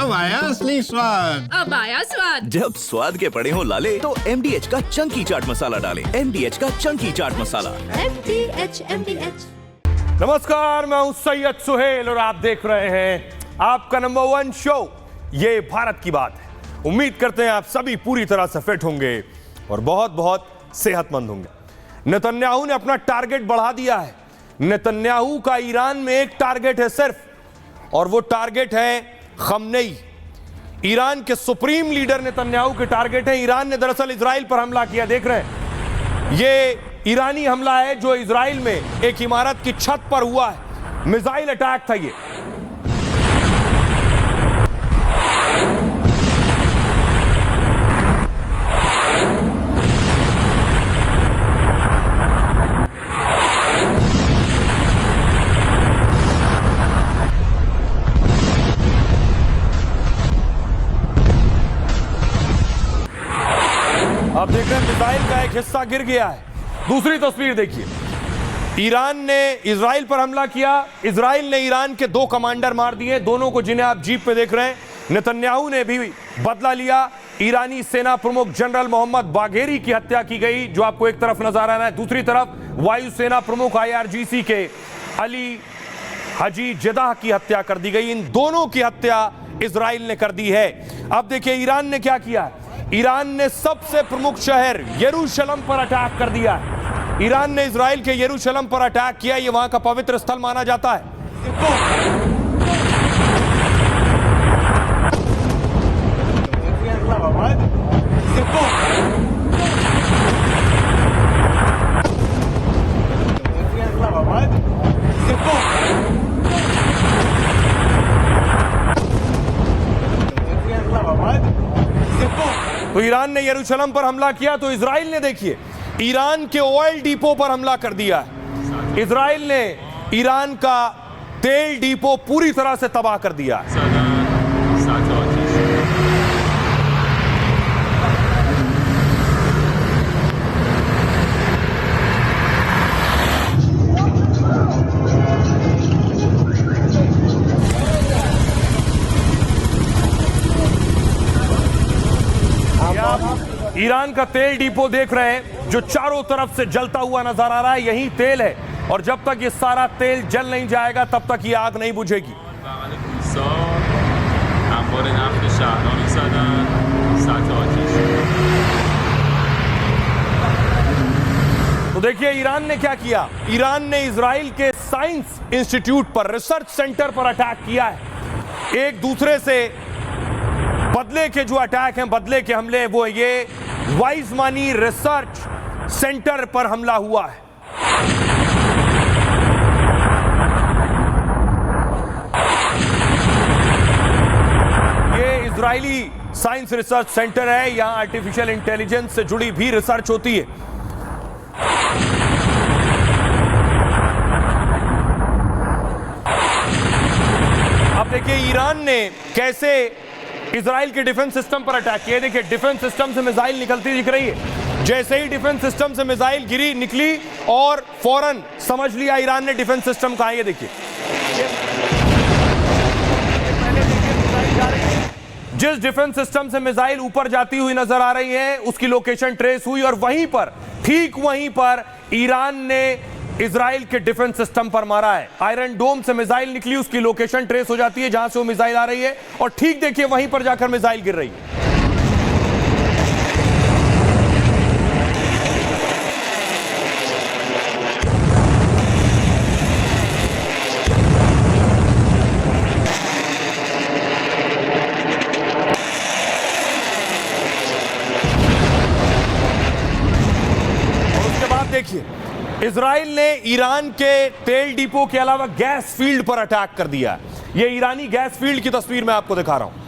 अब आया असली स्वाद। अब आया स्वाद। जब स्वाद के पड़े हो लाले तो MDH का चंकी चाट मसाला डालें। MDH का चंकी चाट मसाला। MDH। नमस्कार, मैं हूं सैयद सुहेल और आप देख रहे हैं आपका नंबर 1 शो ये भारत की बात है। उम्मीद करते हैं आप सभी पूरी तरह से फिट होंगे और बहुत बहुत सेहतमंद होंगे। नेतन्याहू ने अपना टारगेट बढ़ा दिया है। नेतन्याहू का ईरान में एक टारगेट है सिर्फ, और वो टारगेट है खमनेई। ईरान के सुप्रीम लीडर नेतन्याहू के टारगेट है। ईरान ने दरअसल इजराइल पर हमला किया। देख रहे हैं, ये ईरानी हमला है जो इजराइल में एक इमारत की छत पर हुआ है। मिसाइल अटैक था ये। आप देख रहे हैं मिसाइल का एक हिस्सा गिर गया है। दूसरी तस्वीर देखिए, ईरान ने इजराइल पर हमला किया। इजराइल ने ईरान के 2 कमांडर मार दिए, दोनों को जिन्हें आप जीप पे देख रहे हैं। नेतन्याहू ने भी बदला लिया। ईरानी सेना प्रमुख जनरल मोहम्मद बाघेरी की हत्या की गई, जो आपको एक तरफ नजर आ रहा है। दूसरी तरफ वायुसेना प्रमुख IRGC के अली हाजी जेदाह की हत्या कर दी गई। इन दोनों की हत्या इजराइल ने कर दी है। अब देखिए ईरान ने क्या किया। ईरान ने सबसे प्रमुख शहर यरूशलेम पर अटैक कर दिया है। ईरान ने इजराइल के यरूशलेम पर अटैक किया। ये वहां का पवित्र स्थल माना जाता है। तो ईरान ने यरूशलेम पर हमला किया, तो इजराइल ने देखिए ईरान के ऑयल डिपो पर हमला कर दिया है। इजराइल ने ईरान का तेल डिपो पूरी तरह से तबाह कर दिया है। ईरान का तेल डिपो देख रहे हैं जो चारों तरफ से जलता हुआ नजर आ रहा है। यही तेल है, और जब तक ये सारा तेल जल नहीं जाएगा तब तक ये आग नहीं बुझेगी। तो देखिए ईरान ने क्या किया। ईरान ने इजराइल के साइंस इंस्टीट्यूट पर, रिसर्च सेंटर पर अटैक किया है। एक दूसरे से बदले के जो अटैक हैं, बदले के हमले हैं, वो ये वाइजमानी रिसर्च सेंटर पर हमला हुआ है। ये इजरायली साइंस रिसर्च सेंटर है। यहां आर्टिफिशियल इंटेलिजेंस से जुड़ी भी रिसर्च होती है। अब देखिए ईरान ने कैसे इजराइल के डिफेंस सिस्टम पर अटैक किया। देखिए डिफेंस सिस्टम से मिसाइल निकलती दिख रही है। जैसे ही डिफेंस सिस्टम से मिसाइल गिरी, निकली और फौरन समझ लिया ईरान ने डिफेंस सिस्टम कहां है। ये देखिए, जिस डिफेंस सिस्टम से मिसाइल ऊपर जाती हुई नजर आ रही है उसकी लोकेशन ट्रेस हुई, और वहीं पर, ठीक वहीं पर ईरान ने इजराइल के डिफेंस सिस्टम पर मारा है। आयरन डोम से मिसाइल निकली, उसकी लोकेशन ट्रेस हो जाती है जहां से वो मिसाइल आ रही है, और ठीक देखिए वहीं पर जाकर मिसाइल गिर रही है। और उसके बाद देखिए इजराइल ने ईरान के तेल डिपो के अलावा गैस फील्ड पर अटैक कर दिया है। यह ईरानी गैस फील्ड की तस्वीर मैं आपको दिखा रहा हूं।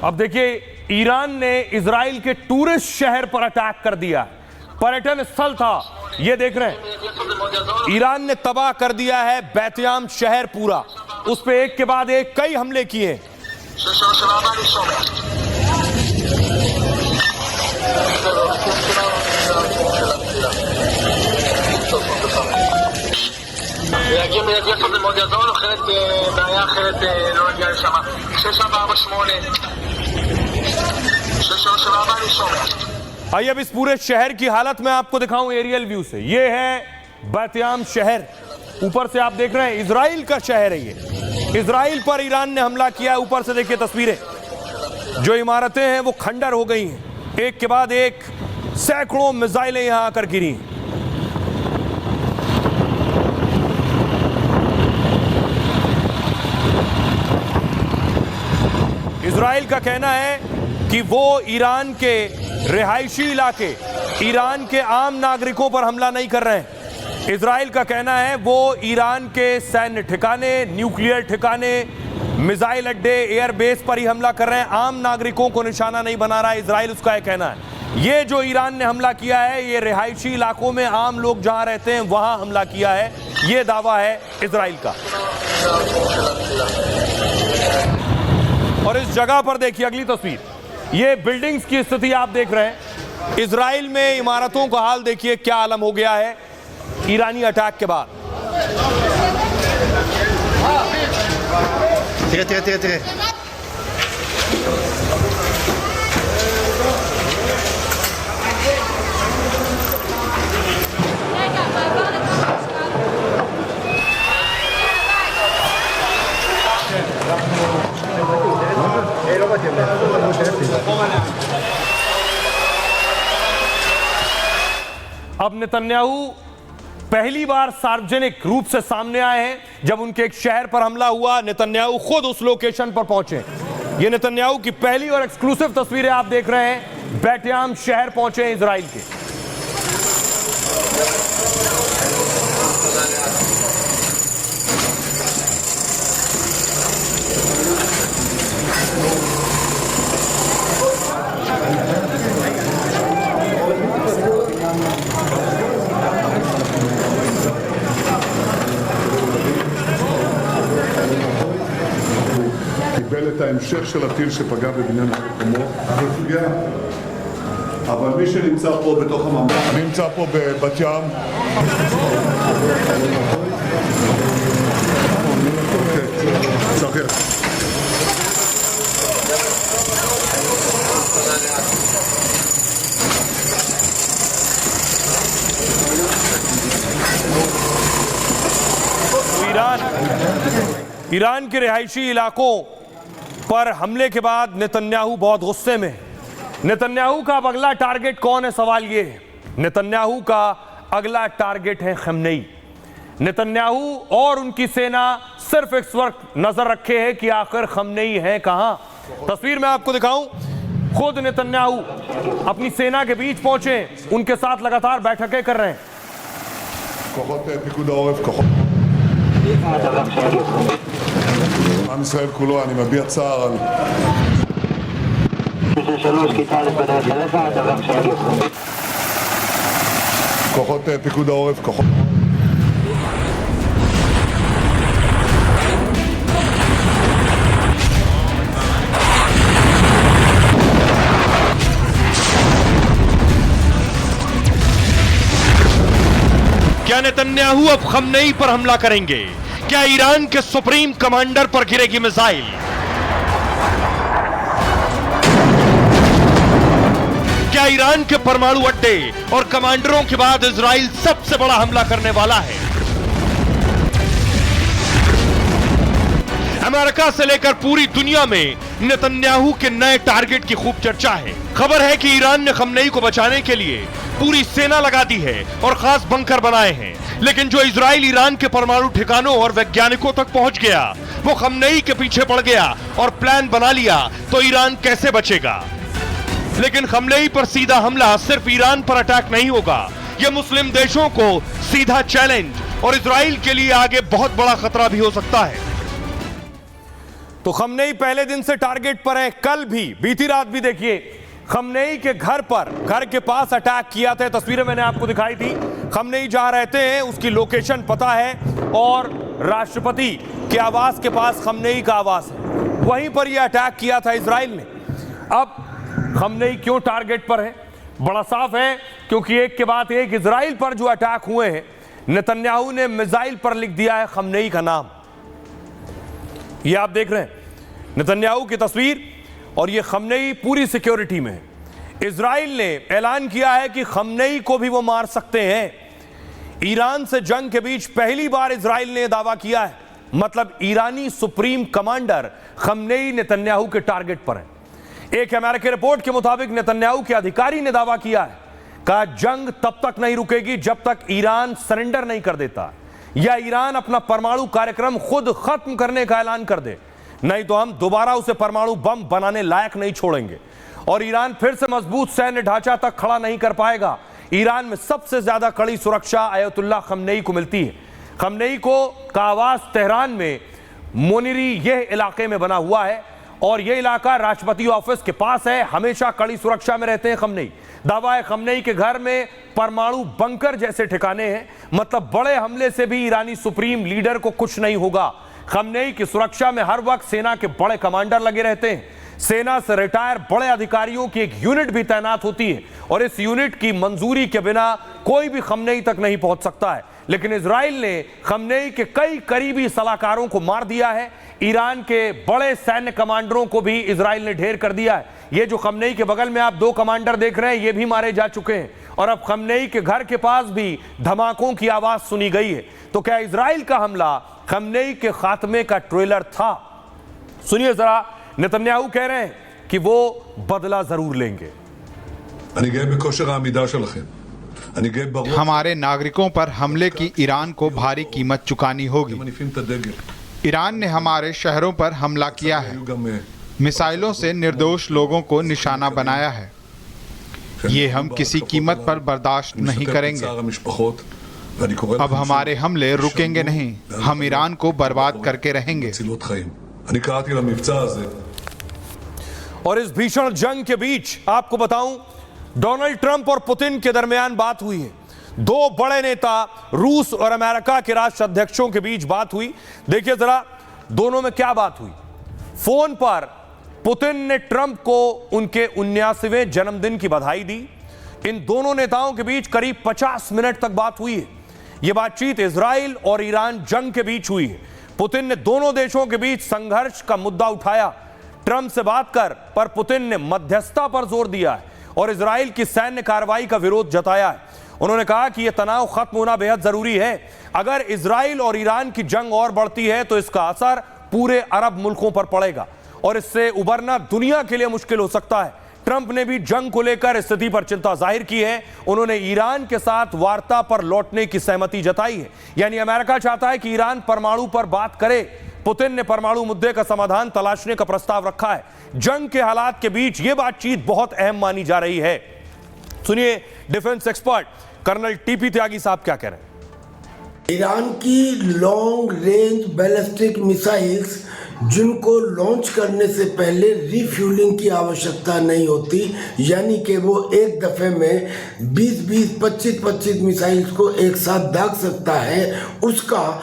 अब देखिए ईरान ने इजराइल के टूरिस्ट शहर पर अटैक कर दिया। पर्यटन स्थल था ये देख रहे हैं, ईरान ने तबाह कर दिया है बैतयाम शहर पूरा। उस पे एक के बाद एक कई हमले किए। להגיע מיידי לעשות זה מאוד יעזור לו, אחרת בעיה אחרת לא נגיע לשם. 6448 6374 אני שומע। आइए अब इस पूरे शहर की हालत मैं आपको दिखाऊं एरियल व्यू से। ये है बैतयाम शहर, ऊपर से आप देख रहे हैं इजराइल का शहर है ये। इजराइल पर ईरान ने हमला किया है। ऊपर से देखिए तस्वीरें, जो इमारतें हैं वो खंडर हो गई हैं, एक के बाद एक सैकड़ों मिसाइलें यहां आकर गिरी। इजराइल का कहना है कि वो ईरान के रिहायशी इलाके, ईरान के आम नागरिकों पर हमला नहीं कर रहे हैं। इजराइल का कहना है वो ईरान के सैन्य ठिकाने, न्यूक्लियर ठिकाने, मिसाइल अड्डे, एयरबेस पर ही हमला कर रहे हैं, आम नागरिकों को निशाना नहीं बना रहा है इजराइल, उसका यह कहना है। ये जो ईरान ने हमला किया है ये रिहायशी इलाकों में आम लोग जहां रहते हैं वहां हमला किया है, ये दावा है इजराइल का। और इस जगह पर देखिए अगली तस्वीर, ये बिल्डिंग्स की स्थिति आप देख रहे हैं। इजराइल में इमारतों का हाल देखिए क्या आलम हो गया है ईरानी अटैक के बाद। תראה. अब नेतन्याहू पहली बार सार्वजनिक रूप से सामने आए हैं। जब उनके एक शहर पर हमला हुआ, नेतन्याहू खुद उस लोकेशन पर पहुंचे। ये नेतन्याहू की पहली और एक्सक्लूसिव तस्वीरें आप देख रहे हैं। बैतयाम शहर पहुंचे हैं इजराइल के। קיבל את ההמשך של הטיל שפגע בבניין מקומו. אבל מי שנמצא פה בתוך הממ"ד, אני נמצא פה בבת ים. אוקיי, ईरान के रिहायशी इलाकों पर हमले के बाद नेतन्याहू बहुत गुस्से में। नेतन्याहू का अब अगला टारगेट कौन है, सवाल ये है। नेतन्याहू का अगला टारगेट है खमेनी। नेतन्याहू और उनकी सेना सिर्फ इस वक्त नजर रखे है कि आखिर खमेनी है कहां। तस्वीर मैं आपको दिखाऊं, खुद नेतन्याहू अपनी सेना के बीच पहुंचे, उनके साथ लगातार बैठकें कर रहे हैं। כוחות פיקוד העורף, כוחות עם ישראל כולו, אני מביע צער על כוחות פיקוד העורף, כוחות क्या नेतन्याहू अब खमेनी पर हमला करेंगे? क्या ईरान के सुप्रीम कमांडर पर गिरेगी मिसाइल? क्या ईरान के परमाणु अड्डे और कमांडरों के बाद इजराइल सबसे बड़ा हमला करने वाला है? अमेरिका से लेकर पूरी दुनिया में नेतन्याहू के नए टारगेट की खूब चर्चा है। खबर है कि ईरान ने खमेनी को बचाने के लिए पूरी सेना लगा दी है और खास बंकर बनाए हैं। लेकिन जो इजराइल ईरान के परमाणु ठिकानों और वैज्ञानिकों तक पहुंच गया, वो खमेनी के पीछे पड़ गया और प्लान बना लिया, तो ईरान कैसे बचेगा? लेकिन खमेनी पर सीधा हमला सिर्फ ईरान पर अटैक नहीं होगा, यह मुस्लिम देशों को सीधा चैलेंज और इजराइल के लिए आगे बहुत बड़ा खतरा भी हो सकता है। तो खमेनी पहले दिन से टारगेट पर है। कल भी, बीती रात भी देखिए, खमनेई के घर के पास अटैक किया था। तस्वीरें मैंने आपको दिखाई थी। खमनेई जहां रहते हैं उसकी लोकेशन पता है और राष्ट्रपति के आवास के पास खमनेई का आवास है, वहीं पर यह अटैक किया था इजराइल ने। अब खमनेई क्यों टारगेट पर है? बड़ा साफ है, क्योंकि एक के बाद एक इजराइल पर जो अटैक हुए हैं, नेतन्याहू ने मिसाइल पर लिख दिया है खमनेई का नाम। यह आप देख रहे हैं नेतन्याहू की तस्वीर, और यह खमनेई पूरी सिक्योरिटी में है। इजराइल ने ऐलान किया है कि खमनेई को भी वो मार सकते हैं। ईरान से जंग के बीच पहली बार इजराइल ने दावा किया है, मतलब ईरानी सुप्रीम कमांडर खमनेई नेतन्याहू के टारगेट पर है। एक अमेरिकी रिपोर्ट के मुताबिक नेतन्याहू के अधिकारी ने दावा किया है, कहा जंग तब तक नहीं रुकेगी जब तक ईरान सरेंडर नहीं कर देता, या ईरान अपना परमाणु कार्यक्रम खुद खत्म करने का ऐलान कर दे, नहीं तो हम दोबारा उसे परमाणु बम बनाने लायक नहीं छोड़ेंगे और ईरान फिर से मजबूत सैन्य ढांचा तक खड़ा नहीं कर पाएगा। ईरान में सबसे ज्यादा कड़ी सुरक्षा अयतुल्लाह खमनेई को मिलती है। खमनेई का आवास तेहरान में मोनिरी यह इलाके में बना हुआ है और यह इलाका राष्ट्रपति ऑफिस के पास है। हमेशा कड़ी सुरक्षा में रहते हैं खमनेई। दावा है खमनेई के घर में परमाणु बंकर जैसे ठिकाने हैं, मतलब बड़े हमले से भी ईरानी सुप्रीम लीडर को कुछ नहीं होगा। खमनेई की सुरक्षा में हर वक्त सेना के बड़े कमांडर लगे रहते हैं। सेना से रिटायर बड़े अधिकारियों की एक यूनिट भी तैनात होती है और इस यूनिट की मंजूरी के बिना कोई भी खमनेई तक नहीं पहुंच सकता है। लेकिन इजराइल ने खमनेई के कई करीबी सलाहकारों को मार दिया है। ईरान के बड़े सैन्य कमांडरों को भी इजराइल ने ढेर कर दिया है। ये जो खमनेई के बगल में आप दो कमांडर देख रहे हैं, ये भी मारे जा चुके हैं और अब खमनेई के घर के पास भी धमाकों की आवाज सुनी गई है। तो क्या इजराइल का हमला खमनेई के खात्मे का ट्रेलर था? सुनिए जरा, नेतन्याहू कह रहे हैं कि वो बदला जरूर लेंगे। हमारे नागरिकों पर हमले की ईरान को भारी कीमत चुकानी होगी। ईरान ने हमारे शहरों पर हमला किया है, मिसाइलों से निर्दोष लोगों को निशाना बनाया है। ये हम किसी कीमत पर बर्दाश्त नहीं करेंगे। अब हमारे हमले रुकेंगे नहीं, हम ईरान को बर्बाद करके रहेंगे। और इस भीषण जंग के बीच आपको बताऊं, डोनाल्ड ट्रंप और पुतिन के दरमियान बात हुई है। दो बड़े नेता रूस और अमेरिका के राष्ट्राध्यक्षों के बीच बात हुई। देखिए जरा दोनों में क्या बात हुई। फोन पर पुतिन ने ट्रंप को उनके 79वें जन्मदिन की बधाई दी। इन दोनों नेताओं के बीच करीब 50 मिनट तक बात हुई है। यह बातचीत इजराइल और ईरान जंग के बीच हुई है। पुतिन ने दोनों देशों के बीच संघर्ष का मुद्दा उठाया। ट्रंप से बात कर पर पुतिन ने मध्यस्थता पर जोर दिया है और इजराइल की सैन्य कार्रवाई का विरोध जताया है। उन्होंने कहा कि यह तनाव खत्म होना बेहद जरूरी है। अगर इजराइल और ईरान की जंग और बढ़ती है तो इसका असर पूरे अरब मुल्कों पर पड़ेगा और इससे उबरना दुनिया के लिए मुश्किल हो सकता है। ट्रंप ने भी जंग को लेकर स्थिति पर चिंता जाहिर की है। उन्होंने ईरान के साथ वार्ता पर लौटने की सहमति जताई है, यानी अमेरिका चाहता है कि ईरान परमाणु पर बात करे। पुतिन ने परमाणु मुद्दे का समाधान तलाशने का प्रस्ताव रखा है। जंग के हालात के बीच यह बातचीत बहुत अहम मानी जा रही है। सुनिए डिफेंस एक्सपर्ट कर्नल टीपी त्यागी साहब क्या कह रहे हैं। ईरान की लॉन्ग रेंज बैलिस्टिक मिसाइल्स जिनको लॉन्च करने से पहले रिफ्यूलिंग की आवश्यकता नहीं होती, यानी कि वो एक दफ़े में 20-20, 25-25 मिसाइल्स को एक साथ दाग सकता है, उसका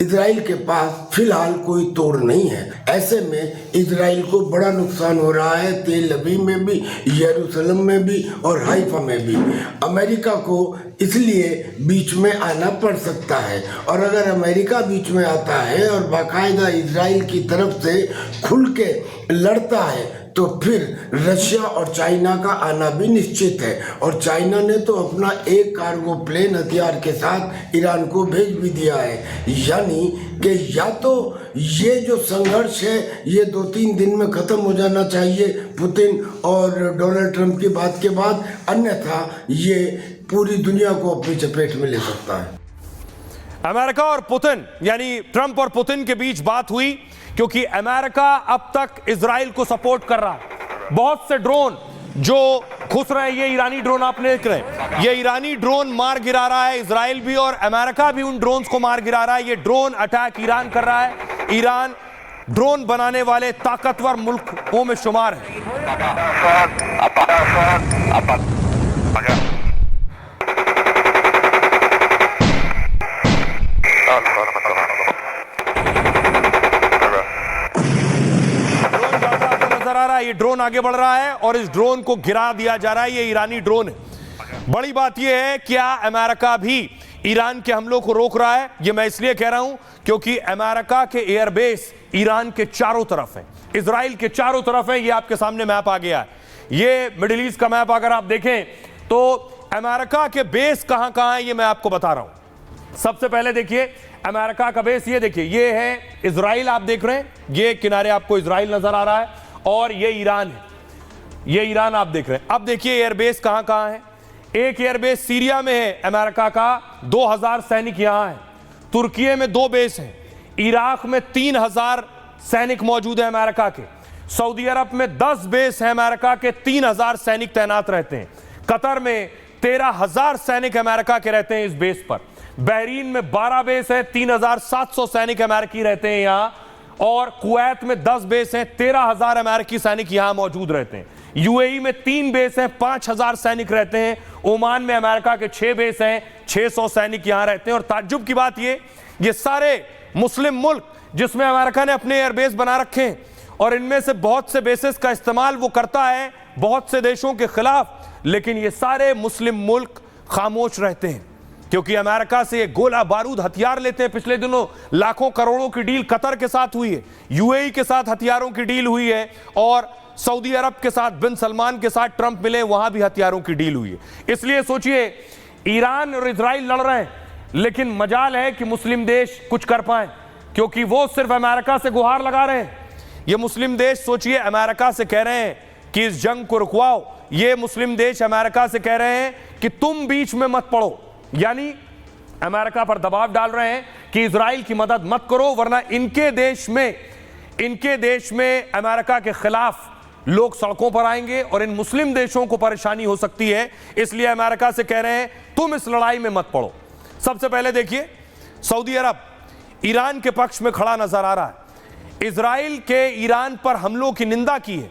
इजराइल के पास फिलहाल कोई तोड़ नहीं है। ऐसे में इजराइल को बड़ा नुकसान हो रहा है, तेल अवीव में भी, यरूशलेम में भी और हाइफा में भी। अमेरिका को इसलिए बीच में आना पड़ सकता है और अगर अमेरिका बीच में आता है और बाकायदा इजराइल की तरफ से खुल के लड़ता है तो फिर रशिया और चाइना का आना भी निश्चित है। और चाइना ने तो अपना एक कार्गो प्लेन हथियार के साथ ईरान को भेज भी दिया है। यानी कि या तो ये जो संघर्ष है ये 2-3 दिन में ख़त्म हो जाना चाहिए पुतिन और डोनाल्ड ट्रंप की बात के बाद, अन्यथा ये पूरी दुनिया को अपनी चपेट में ले सकता है। अमेरिका और पुतिन यानी ट्रंप और पुतिन के बीच बात हुई क्योंकि अमेरिका अब तक इजराइल को सपोर्ट कर रहा है। बहुत से ड्रोन जो घुस रहे हैं, ये ईरानी ड्रोन आप देख रहे हैं, ये ईरानी ड्रोन मार गिरा रहा है। इजराइल भी और अमेरिका भी उन ड्रोन्स को मार गिरा रहा है। ये ड्रोन अटैक ईरान कर रहा है। ईरान ड्रोन बनाने वाले ताकतवर मुल्कों में शुमार है। ड्रोन जाता आपको नजर आ रहा है, ये ड्रोन आगे बढ़ रहा है और इस ड्रोन को गिरा दिया जा रहा है। ये ईरानी ड्रोन है। बड़ी बात यह है क्या अमेरिका भी ईरान के हमलों को रोक रहा है? ये मैं इसलिए कह रहा हूं क्योंकि अमेरिका के एयरबेस ईरान के चारों तरफ हैं, इजराइल के चारों तरफ हैं। ये आपके सामने मैप आ गया है, ये मिडिल ईस्ट का मैप अगर आप देखें तो अमेरिका के बेस कहां कहां है ये मैं आपको बता रहा हूं। सबसे पहले देखिए अमेरिका का बेस, ये देखिए ये है इजराइल, आप देख रहे हैं ये किनारे आपको इजराइल नजर आ रहा है और ये ईरान है, ये ईरान आप देख रहे हैं। अब देखिए एयरबेस कहां कहां है। एक एयरबेस सीरिया में है अमेरिका का, 2000 सैनिक यहां है। तुर्की में 2 बेस हैं, इराक में 3000 सैनिक मौजूद है अमेरिका के। सऊदी अरब में 10 बेस हैं अमेरिका के, 3000 सैनिक तैनात रहते हैं। कतर में 13000 सैनिक अमेरिका के रहते हैं इस बेस पर। बहरीन में 12 बेस है, 3700 सैनिक अमेरिकी रहते हैं यहां। और कुवैत में 10 बेस हैं, 13000 अमेरिकी सैनिक यहां मौजूद रहते हैं। यूएई में 3 बेस हैं, 5000 सैनिक रहते हैं। ओमान में अमेरिका के 6 बेस हैं, 600 सैनिक यहां रहते हैं। और ताज्जुब की बात ये सारे मुस्लिम मुल्क जिसमें अमेरिका ने अपने एयरबेस बना रखे हैं और इनमें से बहुत से बेसिस का इस्तेमाल वो करता है बहुत से देशों के खिलाफ, लेकिन ये सारे मुस्लिम मुल्क खामोश रहते हैं क्योंकि अमेरिका से ये गोला बारूद हथियार लेते हैं। पिछले दिनों लाखों करोड़ों की डील कतर के साथ हुई है, यूएई के साथ हथियारों की डील हुई है और सऊदी अरब के साथ बिन सलमान के साथ ट्रंप मिले, वहां भी हथियारों की डील हुई है। इसलिए सोचिए ईरान और इजराइल लड़ रहे हैं, लेकिन मजाल है कि मुस्लिम देश कुछ कर पाए क्योंकि वो सिर्फ अमेरिका से गुहार लगा रहे हैं। ये मुस्लिम देश सोचिए अमेरिका से कह रहे हैं कि इस जंग को रुकवाओ, ये मुस्लिम देश अमेरिका से कह रहे हैं कि तुम बीच में मत पड़ो, यानी अमेरिका पर दबाव डाल रहे हैं कि इजराइल की मदद मत करो वरना इनके देश में अमेरिका के खिलाफ लोग सड़कों पर आएंगे और इन मुस्लिम देशों को परेशानी हो सकती है। इसलिए अमेरिका से कह रहे हैं तुम इस लड़ाई में मत पड़ो। सबसे पहले देखिए सऊदी अरब ईरान के पक्ष में खड़ा नजर आ रहा है। इजराइल के ईरान पर हमलों की निंदा की है।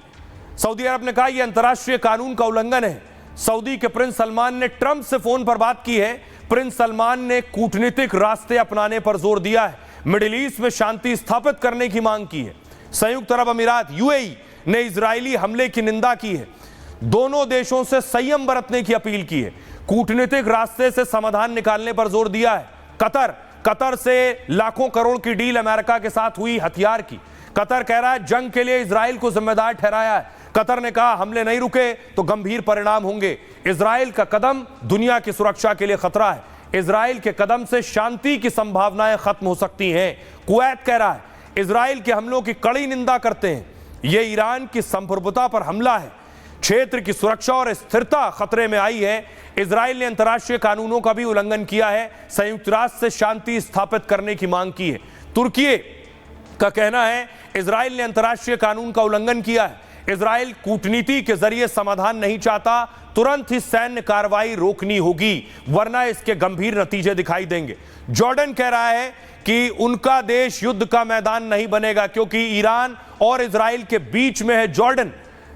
सऊदी अरब ने कहा यह अंतर्राष्ट्रीय कानून का उल्लंघन है। सऊदी के प्रिंस सलमान ने ट्रंप से फोन पर बात की है। प्रिंस सलमान ने कूटनीतिक रास्ते अपनाने पर जोर दिया है, मिडिल ईस्ट में शांति स्थापित करने की मांग की है। संयुक्त अरब अमीरात यूएई ने इजरायली हमले की निंदा की है। दोनों देशों से संयम बरतने की अपील की है, कूटनीतिक रास्ते से समाधान निकालने पर जोर दिया है। कतर से लाखों करोड़ की डील अमेरिका के साथ हुई हथियार की। कतर कह रहा है जंग के लिए इजराइल को जिम्मेदार ठहराया है। कतर ने कहा हमले नहीं रुके तो गंभीर परिणाम होंगे। इजराइल का कदम दुनिया की सुरक्षा के लिए खतरा है। इजराइल के कदम से शांति की संभावनाएं खत्म हो सकती हैं। कुवैत कह रहा है इजराइल के हमलों की कड़ी निंदा करते हैं, यह ईरान की संप्रभुता पर हमला है। क्षेत्र की सुरक्षा और स्थिरता खतरे में आई है। इजराइल ने अंतर्राष्ट्रीय कानूनों का भी उल्लंघन किया है, संयुक्त राष्ट्र से शांति स्थापित करने की मांग की है। तुर्की का कहना है इजराइल ने अंतर्राष्ट्रीय कानून का उल्लंघन किया है। इजराइल कूटनीति के जरिए समाधान नहीं चाहता, तुरंत ही सैन्य कार्रवाई रोकनी होगी वरना इसके गंभीर नतीजे दिखाई देंगे। जॉर्डन कह रहा है कि उनका देश युद्ध का मैदान नहीं बनेगा क्योंकि ईरान और इजराइल के बीच में है जॉर्डन,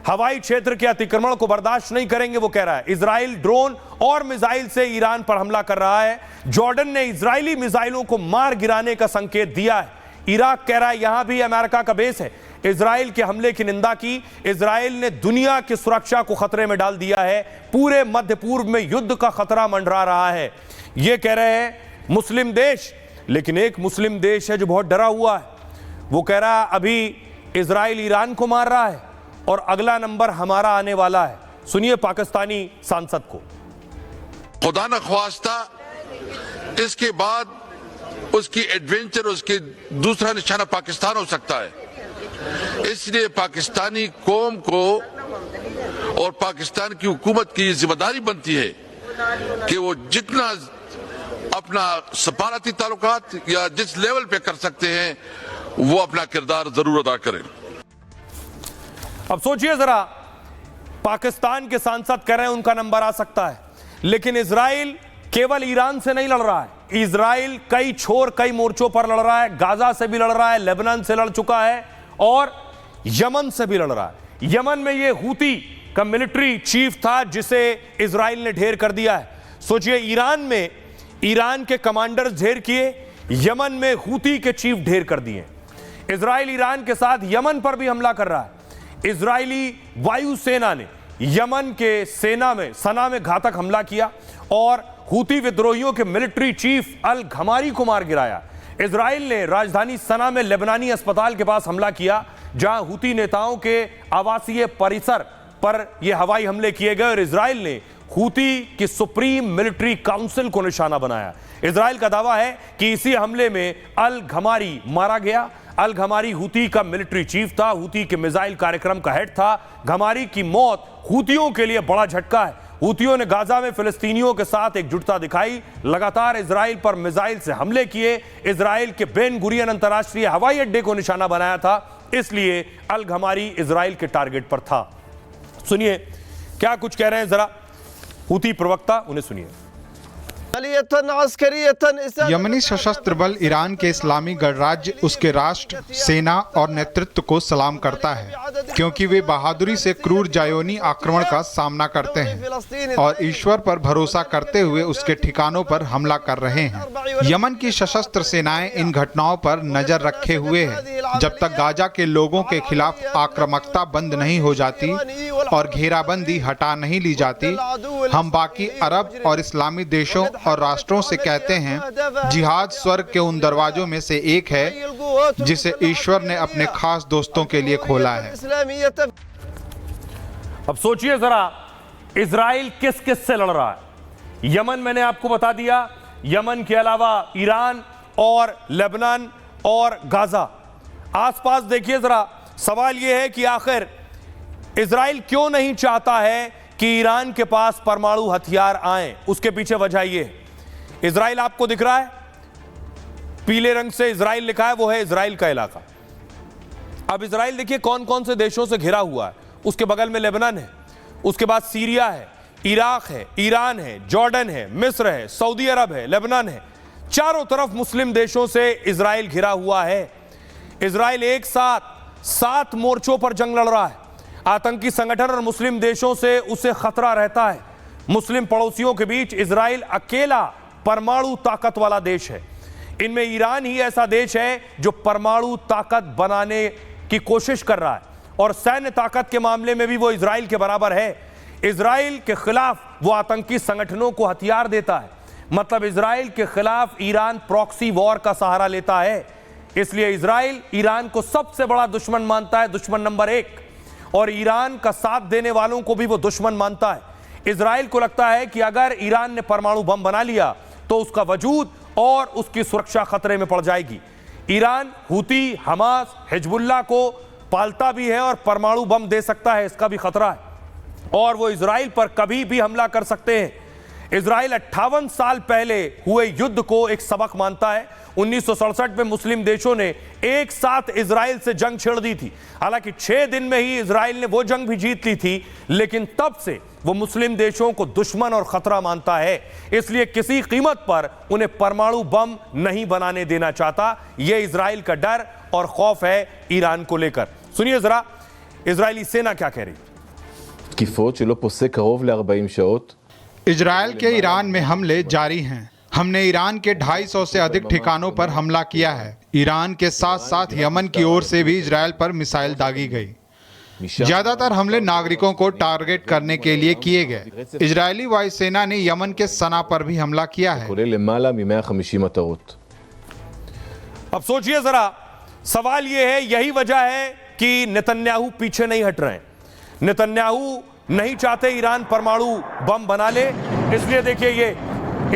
हवाई क्षेत्र के अतिक्रमण को बर्दाश्त नहीं करेंगे। वो कह रहा है इजराइल ड्रोन और मिसाइल से ईरान पर हमला कर रहा है। जॉर्डन ने इजरायली मिसाइलों को मार गिराने का संकेत दिया है। इराक कह रहा है यहां भी अमेरिका का बेस है। इजराइल के हमले की निंदा की। इजराइल ने दुनिया की सुरक्षा को खतरे में डाल दिया है। पूरे मध्य पूर्व में युद्ध का खतरा मंडरा रहा है। यह कह रहे हैं मुस्लिम देश, लेकिन एक मुस्लिम देश है जो बहुत डरा हुआ है। वो कह रहा है अभी इजराइल ईरान को मार रहा है और अगला नंबर हमारा आने वाला है। सुनिए पाकिस्तानी सांसद को। खुदा न ख्वास्ता इसके बाद उसकी एडवेंचर, उसकी दूसरा निशाना पाकिस्तान हो सकता है। इसलिए पाकिस्तानी कौम को और पाकिस्तान की हुकूमत की जिम्मेदारी बनती है कि वो जितना अपना सफारती ताल्लुकात या जिस लेवल पे कर सकते हैं वो अपना किरदार जरूर अदा करें। अब सोचिए जरा, पाकिस्तान के सांसद कह रहे हैं उनका नंबर आ सकता है, लेकिन इजराइल केवल ईरान से नहीं लड़ रहा है। इजराइल कई मोर्चों पर लड़ रहा है। गाजा से भी लड़ रहा है, लेबनान से लड़ चुका है और यमन से भी लड़ रहा है। यमन में ये हूती का मिलिट्री चीफ था जिसे इजराइल ने ढेर कर दिया है। सोचिए, ईरान में ईरान के कमांडर्स ढेर किए, यमन में हूती के चीफ ढेर कर दिए। इजराइल ईरान के साथ यमन पर भी हमला कर रहा है। इजरायली वायुसेना ने यमन के सेना में सना में घातक हमला किया और हूती विद्रोहियों के मिलिट्री चीफ अल घमारी को मार गिराया। इजराइल ने राजधानी सना में लेबनानी अस्पताल के पास हमला किया, जहां हूती नेताओं के आवासीय परिसर पर यह हवाई हमले किए गए और इजराइल ने हूती की सुप्रीम मिलिट्री काउंसिल को निशाना बनाया। इजराइल का दावा है कि इसी हमले में अल घमारी मारा गया। अल घमारी हूती का मिलिट्री चीफ था, हूती के मिसाइल कार्यक्रम का हेड था। घमारी की मौत हूतियों के लिए बड़ा झटका है। हूतियों ने गाजा में फिलिस्तीनियों के साथ एकजुटता दिखाई, लगातार इजराइल पर मिसाइल से हमले किए। इजराइल के बेन गुरियन अंतर्राष्ट्रीय हवाई अड्डे को निशाना बनाया था, इसलिए अल घमारी इजराइल के टारगेट पर था। सुनिए क्या कुछ कह रहे हैं जरा हूती प्रवक्ता, उन्हें सुनिए। यमनी सशस्त्र बल ईरान के इस्लामी गणराज्य, उसके राष्ट्र, सेना और नेतृत्व को सलाम करता है, क्योंकि वे बहादुरी से क्रूर जायोनी आक्रमण का सामना करते हैं और ईश्वर पर भरोसा करते हुए उसके ठिकानों पर हमला कर रहे हैं। यमन की सशस्त्र सेनाएं इन घटनाओं पर नजर रखे हुए हैं। जब तक गाजा के लोगों के खिलाफ आक्रामकता बंद नहीं हो जाती और घेराबंदी हटा नहीं ली जाती, हम बाकी अरब और इस्लामी देशों और राष्ट्रों से कहते हैं, जिहाद स्वर्ग के उन दरवाजों में से एक है जिसे ईश्वर ने अपने खास दोस्तों के लिए खोला है। अब सोचिए जरा, इजराइल किस किस से लड़ रहा है। यमन मैंने आपको बता दिया, यमन के अलावा ईरान और लेबनान और गाजा। आसपास देखिए जरा, सवाल यह है कि आखिर इजराइल क्यों नहीं चाहता है कि ईरान के पास परमाणु हथियार आए। उसके पीछे वजह यह है, इजराइल आपको दिख रहा है, पीले रंग से इजराइल लिखा है, वो है इजराइल का इलाका। अब इजराइल देखिए कौन कौन से देशों से घिरा हुआ है। उसके बगल में लेबनान है, उसके बाद सीरिया है, इराक है, ईरान है, जॉर्डन है, मिस्र है, सऊदी अरब है, लेबनान है। चारों तरफ मुस्लिम देशों से इजराइल घिरा हुआ है। इजराइल एक साथ 7 मोर्चों पर जंग लड़ रहा है। आतंकी संगठन और मुस्लिम देशों से उसे खतरा रहता है। मुस्लिम पड़ोसियों के बीच इजराइल अकेला परमाणु ताकत वाला देश है। इनमें ईरान ही ऐसा देश है जो परमाणु ताकत बनाने की कोशिश कर रहा है और सैन्य ताकत के मामले में भी वो इजराइल के बराबर है। इजराइल के खिलाफ वो आतंकी संगठनों को हथियार देता है, मतलब इजराइल के खिलाफ ईरान प्रॉक्सी वॉर का सहारा लेता है। इसलिए इजराइल ईरान को सबसे बड़ा दुश्मन मानता है, दुश्मन नंबर 1, और ईरान का साथ देने वालों को भी वो दुश्मन मानता है। इजराइल को लगता है कि अगर ईरान ने परमाणु बम बना लिया तो उसका वजूद और उसकी सुरक्षा खतरे में पड़ जाएगी। ईरान हूती, हमास, हिजबुल्लाह को पालता भी है और परमाणु बम दे सकता है, इसका भी खतरा है और वो इजराइल पर कभी भी हमला कर सकते हैं। इजराइल 58 साल पहले हुए युद्ध को एक सबक मानता है। 1967 में मुस्लिम देशों ने एक साथ इजराइल से जंग छेड़ दी थी। हालांकि 6 दिन में ही इजराइल ने वो जंग भी जीत ली थी, लेकिन तब से वो मुस्लिम देशों को दुश्मन और खतरा मानता है। इसलिए किसी कीमत पर उन्हें परमाणु बम नहीं बनाने देना चाहता। यह इजराइल का डर और खौफ है ईरान को लेकर। सुनिए जरा इजरायली सेना क्या कह रही है। תקיפות שלא פוסק קרוב ל-40 שעות। इजराइल के ईरान में हमले जारी हैं। हमने ईरान के 250 से अधिक ठिकानों पर हमला किया है। ईरान के साथ साथ यमन की ओर से भी इजराइल पर मिसाइल दागी गई। ज्यादातर हमले नागरिकों को टारगेट करने के लिए किए गए। इजरायली वायुसेना ने यमन के सना पर भी हमला किया है। כולל למעלה מ-150 מטרות। अब सोचिए जरा, सवाल यह है, यही वजह है कि नेतन्याहू पीछे नहीं हट रहे हैं। नेतन्याहू नहीं चाहते ईरान परमाणु बम बना ले, इसलिए देखिए ये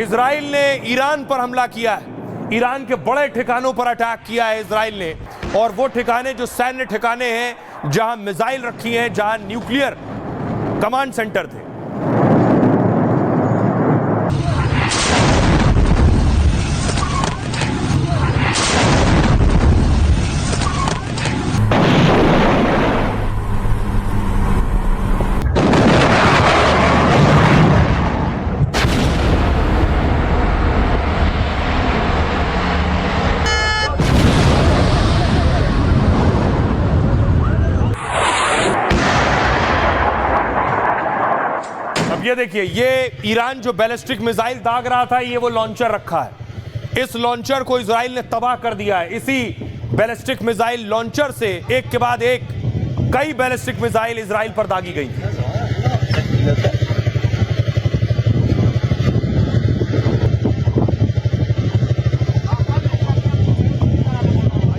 इजराइल ने ईरान पर हमला किया है। ईरान के बड़े ठिकानों पर अटैक किया है इजराइल ने, और वो ठिकाने जो सैन्य ठिकाने हैं, जहां मिसाइल रखी हैं, जहां न्यूक्लियर कमांड सेंटर थे। ये देखिए, ये ईरान जो बैलिस्टिक मिसाइल दाग रहा था, ये वो लॉन्चर रखा है। इस लॉन्चर को इजराइल ने तबाह कर दिया है। इसी बैलिस्टिक मिसाइल लॉन्चर से एक के बाद एक कई बैलिस्टिक मिसाइल इजराइल पर दागी गई।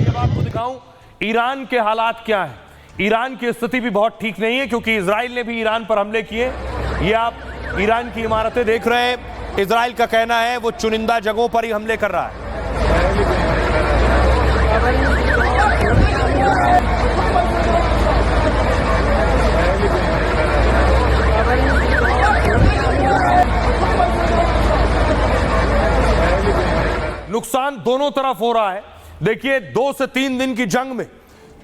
अब आपको दिखाऊं ईरान के हालात क्या हैं। ईरान की स्थिति भी बहुत ठीक नहीं है, क्योंकि इजराइल ने भी ईरान पर हमले किए। ये आप ईरान की इमारतें देख रहे हैं। इजराइल का कहना है वो चुनिंदा जगहों पर ही हमले कर रहा है। नुकसान दोनों तरफ हो रहा है। देखिए, 2 से 3 दिन की जंग में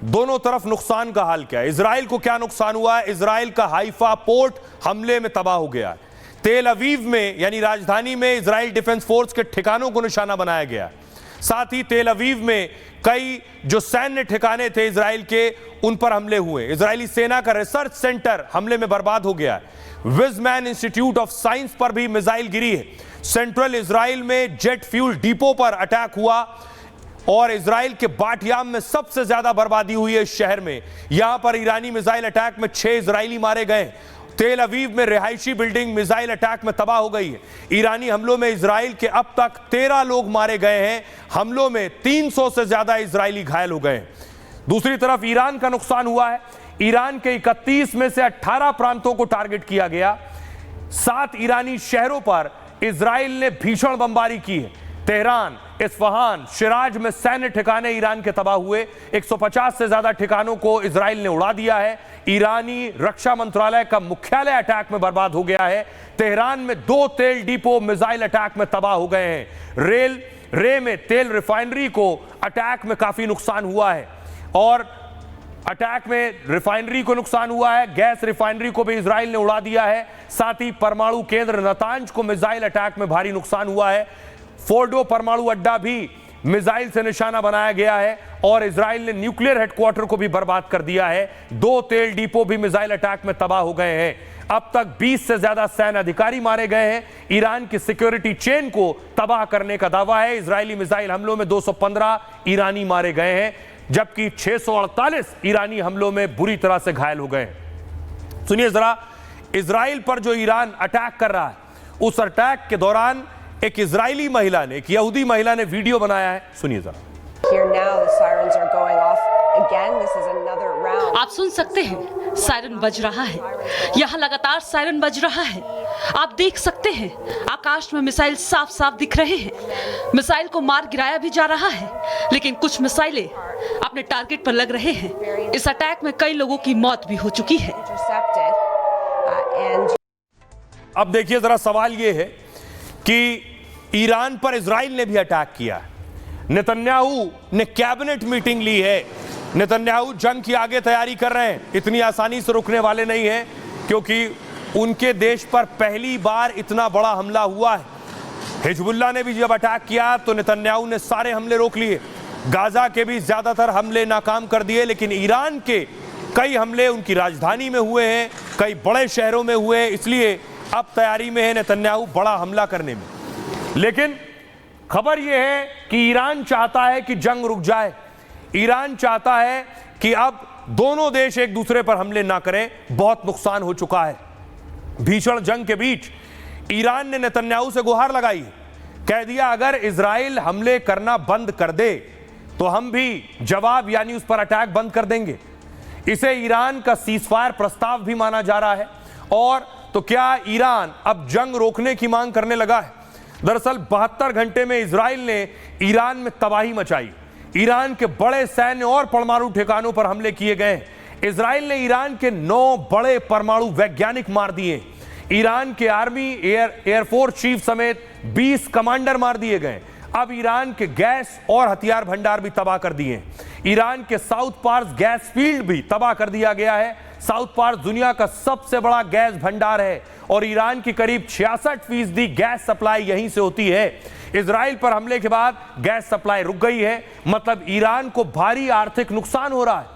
दोनों तरफ नुकसान का हाल क्या है। इजराइल को क्या नुकसान हुआ है? इजराइल का हाइफा पोर्ट हमले में तबाह हो गया है। तेल अवीव में यानी राजधानी में इजराइल डिफेंस फोर्स के ठिकानों को निशाना बनाया गया। साथ ही तेल अवीव में कई जो सैन्य ठिकाने थे इजराइल के, उन पर हमले हुए। इजरायली सेना का रिसर्च सेंटर हमले में बर्बाद हो गया है। विजमैन इंस्टीट्यूट ऑफ साइंस पर भी मिसाइल गिरी है। सेंट्रल इजराइल में जेट फ्यूल डिपो पर अटैक हुआ और इजराइल के बाटियाम में सबसे ज्यादा बर्बादी हुई है इस शहर में। यहां पर ईरानी मिसाइल अटैक में 6 इजरायली मारे गए। तेल अवीव में रिहायशी बिल्डिंग मिसाइल अटैक में तबाह हो गई है। ईरानी हमलों में इजराइल के अब तक 13 लोग मारे गए हैं। हमलों में 300 से ज्यादा इजरायली घायल हो गए। दूसरी तरफ ईरान का नुकसान हुआ है। ईरान के 31 में से 18 प्रांतों को टारगेट किया गया। 7 ईरानी शहरों पर इजराइल ने भीषण बमबारी की है। तेहरान, इस्फहान, शिराज में सैन्य ठिकाने ईरान के तबाह हुए। 150 से ज्यादा ठिकानों को इजराइल ने उड़ा दिया है। ईरानी रक्षा मंत्रालय का मुख्यालय अटैक में बर्बाद हो गया है। तेहरान में 2 तेल डिपो मिसाइल अटैक में तबाह हो गए हैं। रे में तेल रिफाइनरी को अटैक में काफी नुकसान हुआ है और अटैक में रिफाइनरी को नुकसान हुआ है। गैस रिफाइनरी को भी इजराइल ने उड़ा दिया है। साथ ही परमाणु केंद्र नतांज को मिसाइल अटैक में भारी नुकसान हुआ है। फोर्डो परमाणु अड्डा भी मिसाइल से निशाना बनाया गया है और इजराइल ने न्यूक्लियर हेडक्वार्टर को भी बर्बाद कर दिया है। 2 तेल डिपो भी मिसाइल अटैक में तबाह हो गए हैं। अब तक 20 से ज्यादा सैन्य अधिकारी मारे गए हैं। ईरान की सिक्योरिटी चेन को तबाह करने का दावा है। इजरायली मिसाइल हमलों में 215 ईरानी मारे गए हैं, जबकि 648 ईरानी हमलों में बुरी तरह से घायल हो गए। सुनिए जरा, इजराइल पर जो ईरान अटैक कर रहा है, उस अटैक के दौरान एक इजरायली महिला ने, एक यहूदी महिला ने वीडियो बनाया है। सुनिए जरा। आप सुन सकते हैं, सायरन बज रहा है। यहाँ लगातार सायरन बज रहा है। आप देख सकते हैं, आकाश में मिसाइल साफ साफ दिख रहे हैं। मिसाइल को मार गिराया भी जा रहा है, लेकिन कुछ मिसाइलें अपने टारगेट पर लग रहे हैं। इस अटैक में कई लोगों की मौत भी हो चुकी है। अब देखिए जरा, सवाल यह है कि ईरान पर इजराइल ने भी अटैक किया है। नेतन्याहू ने कैबिनेट मीटिंग ली है। नेतन्याहू जंग की आगे तैयारी कर रहे हैं। इतनी आसानी से रुकने वाले नहीं हैं, क्योंकि उनके देश पर पहली बार इतना बड़ा हमला हुआ है। हिजबुल्लाह ने भी जब अटैक किया तो नेतन्याहू ने सारे हमले रोक लिए। गाजा के भी ज्यादातर हमले नाकाम कर दिए, लेकिन ईरान के कई हमले उनकी राजधानी में हुए हैं, कई बड़े शहरों में हुए हैं। इसलिए अब तैयारी में है नेतन्याहू बड़ा हमला करने में। लेकिन खबर यह है कि ईरान चाहता है कि जंग रुक जाए। ईरान चाहता है कि अब दोनों देश एक दूसरे पर हमले ना करें। बहुत नुकसान हो चुका है। भीषण जंग के बीच ईरान ने नेतन्याहू से गुहार लगाई, कह दिया अगर इजराइल हमले करना बंद कर दे तो हम भी जवाब यानी उस पर अटैक बंद कर देंगे। इसे ईरान का सीजफायर प्रस्ताव भी माना जा रहा है। और तो क्या ईरान अब जंग रोकने की मांग करने लगा है? दरअसल 72 घंटे में इजराइल ने ईरान में तबाही मचाई। ईरान के बड़े सैन्य और परमाणु ठिकानों पर हमले किए गए। इजराइल ने ईरान के 9 बड़े परमाणु वैज्ञानिक मार दिए। ईरान के आर्मी एयरफोर्स चीफ समेत 20 कमांडर मार दिए गए। अब ईरान के गैस और हथियार भंडार भी तबाह कर दिए। ईरान के साउथ पार्स गैस फील्ड भी तबाह कर दिया गया है। साउथ पार्स दुनिया का सबसे बड़ा गैस भंडार है और ईरान की करीब 66% गैस सप्लाई यहीं से होती है। इजराइल पर हमले के बाद गैस सप्लाई रुक गई है, मतलब ईरान को भारी आर्थिक नुकसान हो रहा है।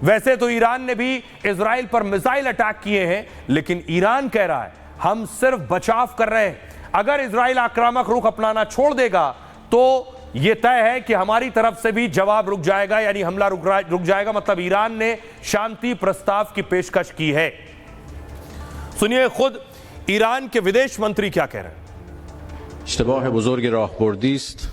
वैसे तो ईरान ने भी इजराइल पर मिसाइल अटैक किए हैं, लेकिन ईरान कह रहा है हम सिर्फ बचाव कर रहे हैं। अगर इजराइल आक्रामक रुख अपनाना छोड़ देगा तो यह तय है कि हमारी तरफ से भी जवाब रुक जाएगा, यानी हमला रुक जाएगा। मतलब ईरान ने शांति प्रस्ताव की पेशकश की है। सुनिए खुद ईरान के विदेश मंत्री क्या कह रहे हैं।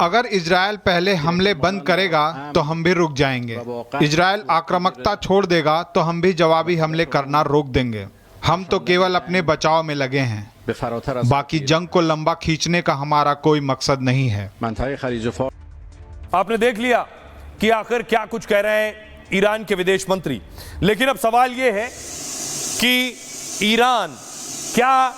अगर इजराइल पहले हमले बंद करेगा तो हम भी रुक जाएंगे। इजराइल आक्रामकता छोड़ देगा तो हम भी जवाबी हमले करना रोक देंगे। हम तो केवल अपने बचाव में लगे हैं, बाकी जंग को लंबा खींचने का हमारा कोई मकसद नहीं है। आपने देख लिया कि आखिर क्या कुछ कह रहे हैं ईरान के विदेश मंत्री। लेकिन अब सवाल यह है कि ईरान क्या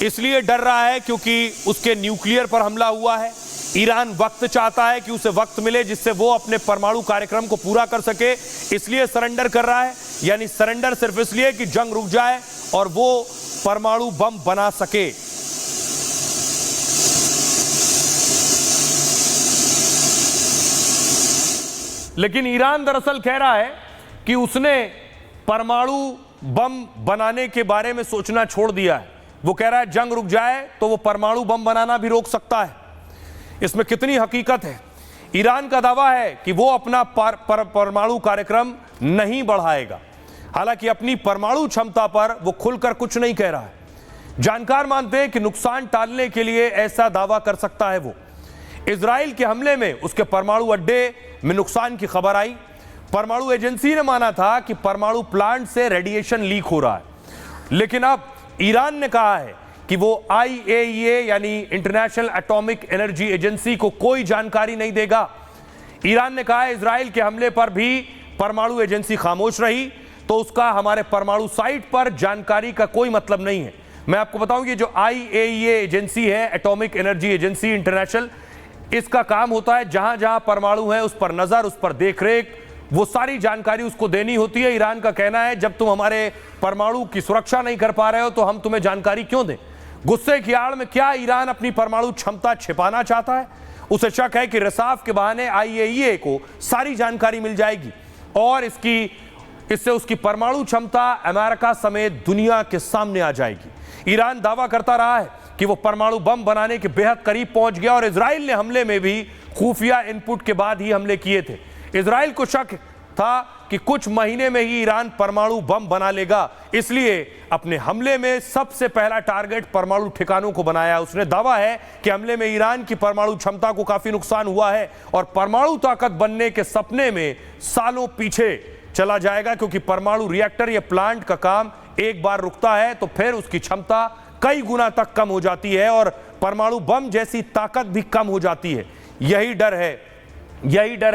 इसलिए डर रहा है क्योंकि उसके न्यूक्लियर पर हमला हुआ है? ईरान वक्त चाहता है कि उसे वक्त मिले जिससे वो अपने परमाणु कार्यक्रम को पूरा कर सके, इसलिए सरेंडर कर रहा है? यानी सरेंडर सिर्फ इसलिए कि जंग रुक जाए और वो परमाणु बम बना सके। लेकिन ईरान दरअसल कह रहा है कि उसने परमाणु बम बनाने के बारे में सोचना छोड़ दिया है। वो कह रहा है जंग रुक जाए तो वो परमाणु बम बनाना भी रोक सकता है। इसमें कितनी हकीकत है? ईरान का दावा है कि वो अपना परमाणु कार्यक्रम नहीं बढ़ाएगा। हालांकि अपनी परमाणु क्षमता पर वो खुलकर कुछ नहीं कह रहा है। जानकार मानते हैं कि नुकसान टालने के लिए ऐसा दावा कर सकता है वो। इजराइल के हमले में उसके परमाणु अड्डे में नुकसान की खबर आई। परमाणु एजेंसी ने माना था कि परमाणु प्लांट से रेडिएशन लीक हो रहा है, लेकिन अब ईरान ने कहा है कि वो IAEA यानी इंटरनेशनल एटॉमिक एनर्जी एजेंसी को कोई जानकारी नहीं देगा। ईरान ने कहा है इजराइल के हमले पर भी परमाणु एजेंसी खामोश रही तो उसका हमारे परमाणु साइट पर जानकारी का कोई मतलब नहीं है। मैं आपको बताऊं कि जो IAEA एजेंसी है, एटॉमिक एनर्जी एजेंसी इंटरनेशनल, इसका काम होता है जहां जहां परमाणु है उस पर नजर, उस पर देखरेख, वो सारी जानकारी उसको देनी होती है। ईरान का कहना है जब तुम हमारे परमाणु की सुरक्षा नहीं कर पा रहे हो तो हम तुम्हें जानकारी क्यों दें? गुस्से की आड़ में क्या ईरान अपनी परमाणु क्षमता छिपाना चाहता है? उसे शक है कि रिसाव के बहाने IAEA को सारी जानकारी मिल जाएगी और इससे उसकी परमाणु क्षमता अमेरिका समेत दुनिया के सामने आ जाएगी। ईरान दावा करता रहा है कि वो परमाणु बम बनाने के बेहद करीब पहुंच गया और इजराइल ने हमले में भी खुफिया इनपुट के बाद ही हमले किए थे। इजराइल को शक था कि कुछ महीने में ही ईरान परमाणु बम बना लेगा, इसलिए अपने हमले में सबसे पहला टारगेट परमाणु ठिकानों को बनाया। उसने दावा है कि हमले में ईरान की परमाणु क्षमता को काफी नुकसान हुआ है और परमाणु ताकत बनने के सपने में सालों पीछे चला जाएगा, क्योंकि परमाणु रिएक्टर या प्लांट का काम एक बार रुकता है तो फिर उसकी क्षमता कई गुना तक कम हो जाती है और परमाणु बम जैसी ताकत भी कम हो जाती है। यही डर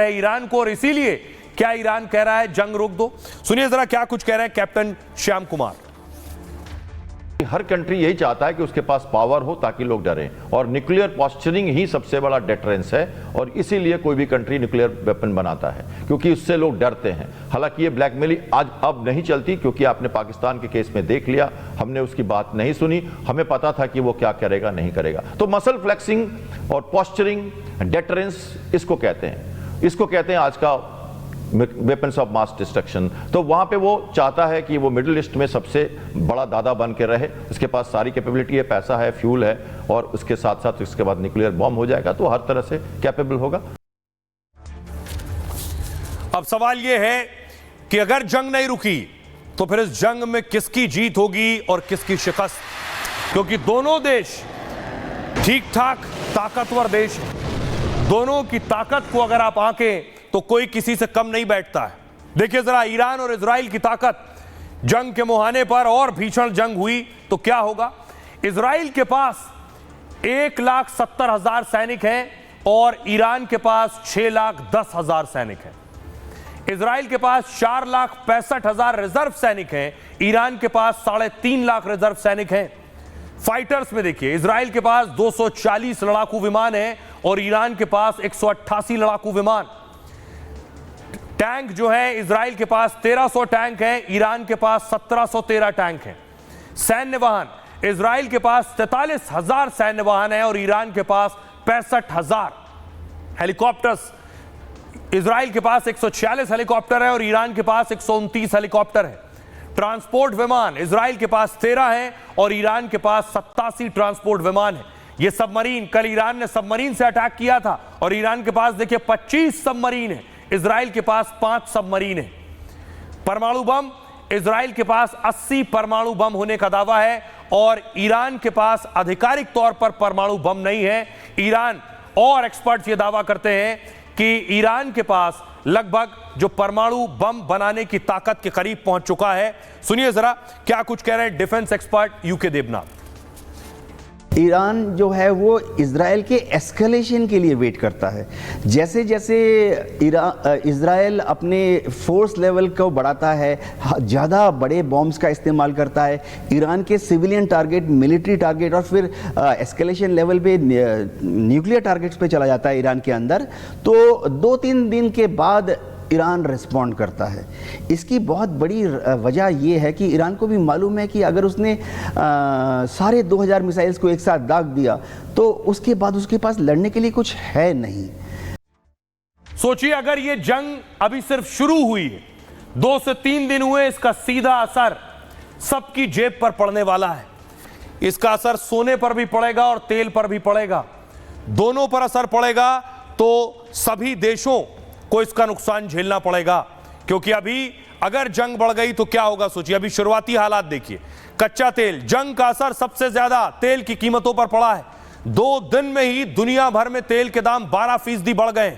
है ईरान को और इसीलिए क्या ईरान कह रहा है जंग रोक दो। सुनिए जरा क्या कुछ कह रहे हैं कैप्टन श्याम कुमार। हर कंट्री यही चाहता है कि उसके पास पावर हो ताकि लोग डरें, और न्यूक्लियर पॉस्चरिंग ही सबसे बड़ा डेटरेंस है और इसीलिए कोई भी कंट्री न्यूक्लियर वेपन बनाता है क्योंकि उससे लोग डरते हैं। हालांकि ये ब्लैकमेलिंग आज अब नहीं चलती क्योंकि आपने पाकिस्तान के केस में देख लिया, हमने उसकी बात नहीं सुनी, हमें पता था कि वो क्या करेगा नहीं करेगा। तो मसल फ्लेक्सिंग और पॉस्चरिंग डेटरेंस इसको कहते हैं आज का वेपन्स ऑफ मास डिस्ट्रक्शन। तो वहां पे वो चाहता है कि वो मिडिल ईस्ट में सबसे बड़ा दादा बन के रहे, उसके पास सारी कैपेबिलिटी है, पैसा है, फ्यूल है और उसके साथ साथ उसके बाद न्यूक्लियर बॉम्ब हो जाएगा तो हर तरह से कैपेबल होगा। अब सवाल यह है कि अगर जंग नहीं रुकी तो फिर इस जंग में किसकी जीत होगी और किसकी शिकस्त, क्योंकि दोनों देश ठीक ठाक ताकतवर देश, दोनों की ताकत को अगर आप आंकें तो कोई किसी से कम नहीं बैठता है। देखिए जरा ईरान और इजराइल की ताकत, जंग के मुहाने पर और भीषण जंग हुई तो क्या होगा। इजराइल के पास 1,70,000 सैनिक हैं और ईरान के पास 6,10,000 सैनिक हैं। इजराइल के पास 4,65,000 रिजर्व सैनिक हैं, ईरान के पास 3.5 लाख रिजर्व सैनिक हैं। फाइटर्स में देखिए इजराइल के पास 240 लड़ाकू विमान हैं और ईरान के पास 188 लड़ाकू विमान। टैंक जो है इजराइल के पास 1300 टैंक हैं, ईरान के पास 1713 टैंक हैं। सैन्य वाहन इजराइल के पास 43,000 सैन्य वाहन है और ईरान के पास 65,000। हेलीकॉप्टर्स इजराइल के पास 146 हेलीकॉप्टर है और ईरान के पास 129 हेलीकॉप्टर है। ट्रांसपोर्ट विमान इजराइल के पास 13 है और ईरान के पास 87 ट्रांसपोर्ट विमान है। ये सबमरीन, कल ईरान ने सबमरीन से अटैक किया था और ईरान के पास देखिए 25 सबमरीन है, इजराइल के पास 5 सबमरीन है। परमाणु बम, इजराइल के पास 80 परमाणु बम होने का दावा है और ईरान के पास आधिकारिक तौर पर परमाणु बम नहीं है। ईरान और एक्सपर्ट्स ये दावा करते हैं कि ईरान के पास लगभग जो परमाणु बम बनाने की ताकत के करीब पहुंच चुका है। सुनिए जरा क्या कुछ कह रहे हैं defence expert UK Debnath. Iran जो है वो इजराइल के एस्केलेशन के लिए वेट करता है। जैसे जैसे इजराइल अपने फोर्स लेवल को बढ़ाता है, ज़्यादा बड़े बॉम्ब्स का इस्तेमाल करता है, ईरान के सिविलियन टारगेट, मिलिट्री टारगेट और फिर एस्केलेशन लेवल पे न्यूक्लियर टारगेट्स पे चला जाता है ईरान के अंदर, तो 2-3 दिन के बाद ईरान रिस्पॉन्ड करता है। इसकी बहुत बड़ी वजह यह है कि ईरान को भी मालूम है कि अगर उसने सारे 2000 मिसाइल्स को एक साथ दाग दिया तो उसके बाद उसके पास लड़ने के लिए कुछ है नहीं। सोचिए अगर ये जंग अभी सिर्फ शुरू हुई है, 2 से 3 दिन हुए, इसका सीधा असर सबकी जेब पर पड़ने वाला है। इसका असर सोने पर भी पड़ेगा और तेल पर भी पड़ेगा, दोनों पर असर पड़ेगा। तो सभी देशों को इसका नुकसान झेलना पड़ेगा, क्योंकि अभी अगर जंग बढ़ गई तो क्या होगा सोचिए। अभी शुरुआती हालात देखिए, कच्चा तेल, जंग का असर सबसे ज्यादा तेल की कीमतों पर पड़ा है। 2 दिन में ही दुनिया भर में तेल के दाम 12% बढ़ गए।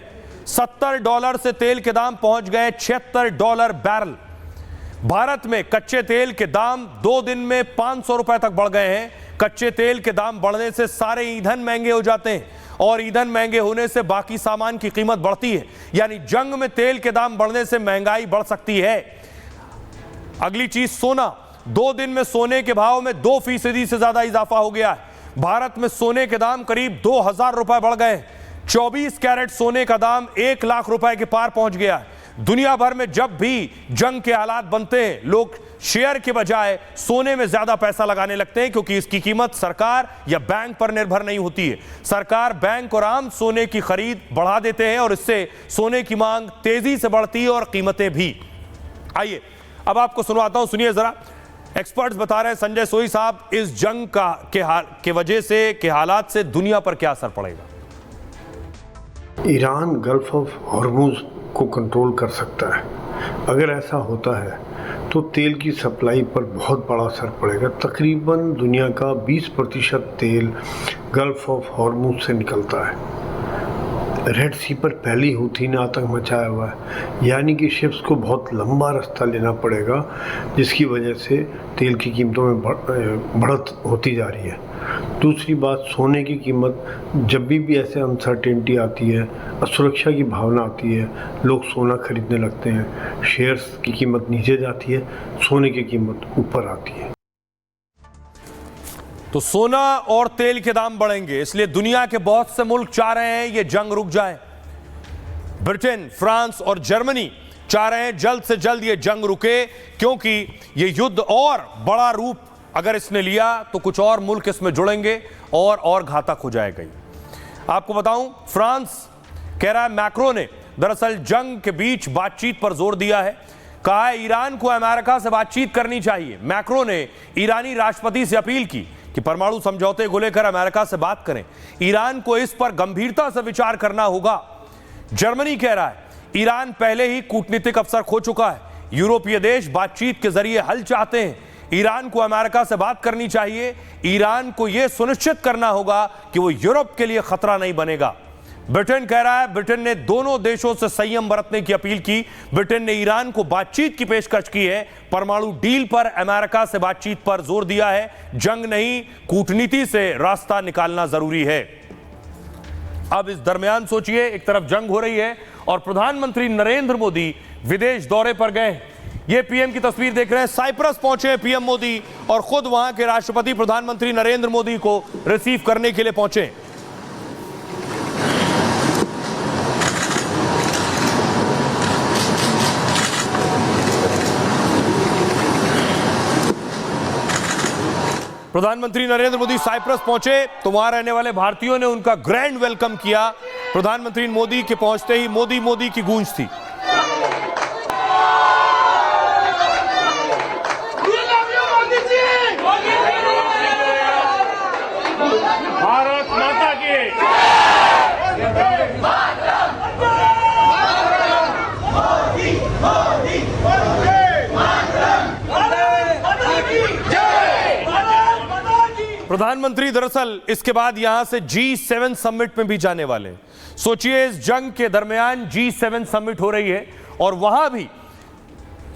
$70 से तेल के दाम पहुंच गए $76 बैरल। भारत में कच्चे तेल के दाम 2 दिन में 500 रुपए तक बढ़ गए हैं। कच्चे तेल के दाम बढ़ने से सारे ईंधन महंगे हो जाते हैं और ईंधन महंगे होने से बाकी सामान की कीमत बढ़ती है। यानी जंग में तेल के दाम बढ़ने से महंगाई बढ़ सकती है। अगली चीज सोना, 2 दिन में सोने के भाव में 2% से ज्यादा इजाफा हो गया है। भारत में सोने के दाम करीब 2000 रुपए बढ़ गए। 24 कैरेट सोने का दाम 1 लाख रुपए के पार पहुंच गया है। दुनिया भर में जब भी जंग के हालात बनते हैं, लोग शेयर के बजाय सोने में ज्यादा पैसा लगाने लगते हैं, क्योंकि इसकी कीमत सरकार या बैंक पर निर्भर नहीं होती है। सरकार, बैंक और आम सोने की खरीद बढ़ा देते हैं और इससे सोने की मांग तेजी से बढ़ती है और कीमतें भी। आइए अब आपको सुनवाता हूं, सुनिए जरा। एक्सपर्ट्स बता रहे हैं, संजय सोई साहब, इस जंग के वजह से के हालात से दुनिया पर क्या असर पड़ेगा। ईरान गल्फ ऑफ हॉर्मुज को कंट्रोल कर सकता है। अगर ऐसा होता है तो तेल की सप्लाई पर बहुत बड़ा असर पड़ेगा। तकरीबन दुनिया का 20% तेल गल्फ ऑफ हॉर्मुज से निकलता है। रेड सी पर पहली हूथी ने आतंक मचाया हुआ है, यानी कि शिप्स को बहुत लंबा रास्ता लेना पड़ेगा, जिसकी वजह से तेल की कीमतों में बढ़त होती जा रही है। दूसरी बात, सोने की कीमत, जब भी ऐसे अनसर्टेनिटी आती है, असुरक्षा की भावना आती है, लोग सोना खरीदने लगते हैं। शेयर्स की कीमत नीचे जाती है, सोने की कीमत ऊपर आती है। तो सोना और तेल के दाम बढ़ेंगे, इसलिए दुनिया के बहुत से मुल्क चाह रहे हैं ये जंग रुक जाए। ब्रिटेन, फ्रांस और जर्मनी चाह रहे हैं जल्द से जल्द ये जंग रुके, क्योंकि ये युद्ध और बड़ा रूप अगर इसने लिया तो कुछ और मुल्क इसमें जुड़ेंगे और घातक हो जाएगा। आपको बताऊं, फ्रांस कह रहा है, मैक्रो ने दरअसल जंग के बीच बातचीत पर जोर दिया है। कहा है ईरान को अमेरिका से बातचीत करनी चाहिए। मैक्रो ने ईरानी राष्ट्रपति से अपील की कि परमाणु समझौते को लेकर अमेरिका से बात करें। ईरान को इस पर गंभीरता से विचार करना होगा। जर्मनी कह रहा है, ईरान पहले ही कूटनीतिक अवसर खो चुका है। यूरोपीय देश बातचीत के जरिए हल चाहते हैं। ईरान को अमेरिका से बात करनी चाहिए। ईरान को यह सुनिश्चित करना होगा कि वो यूरोप के लिए खतरा नहीं बनेगा। ब्रिटेन कह रहा है, ब्रिटेन ने दोनों देशों से संयम बरतने की अपील की। ब्रिटेन ने ईरान को बातचीत की पेशकश की है। परमाणु डील पर अमेरिका से बातचीत पर जोर दिया है। जंग नहीं, कूटनीति से रास्ता निकालना जरूरी है। अब इस दरमियान सोचिए, एक तरफ जंग हो रही है और प्रधानमंत्री नरेंद्र मोदी विदेश दौरे पर गए। ये पीएम की तस्वीर देख रहे हैं, साइप्रस पहुंचे पीएम मोदी और खुद वहां के राष्ट्रपति प्रधानमंत्री नरेंद्र मोदी को रिसीव करने के लिए पहुंचे। प्रधानमंत्री नरेंद्र मोदी साइप्रस पहुंचे तो वहां रहने वाले भारतीयों ने उनका ग्रैंड वेलकम किया। प्रधानमंत्री मोदी के पहुंचते ही मोदी मोदी की गूंज थी। प्रधानमंत्री दरअसल इसके बाद यहां से G7 समिट में भी जाने वाले। सोचिए, इस जंग के दरमियान G7 समिट हो रही है और वहां भी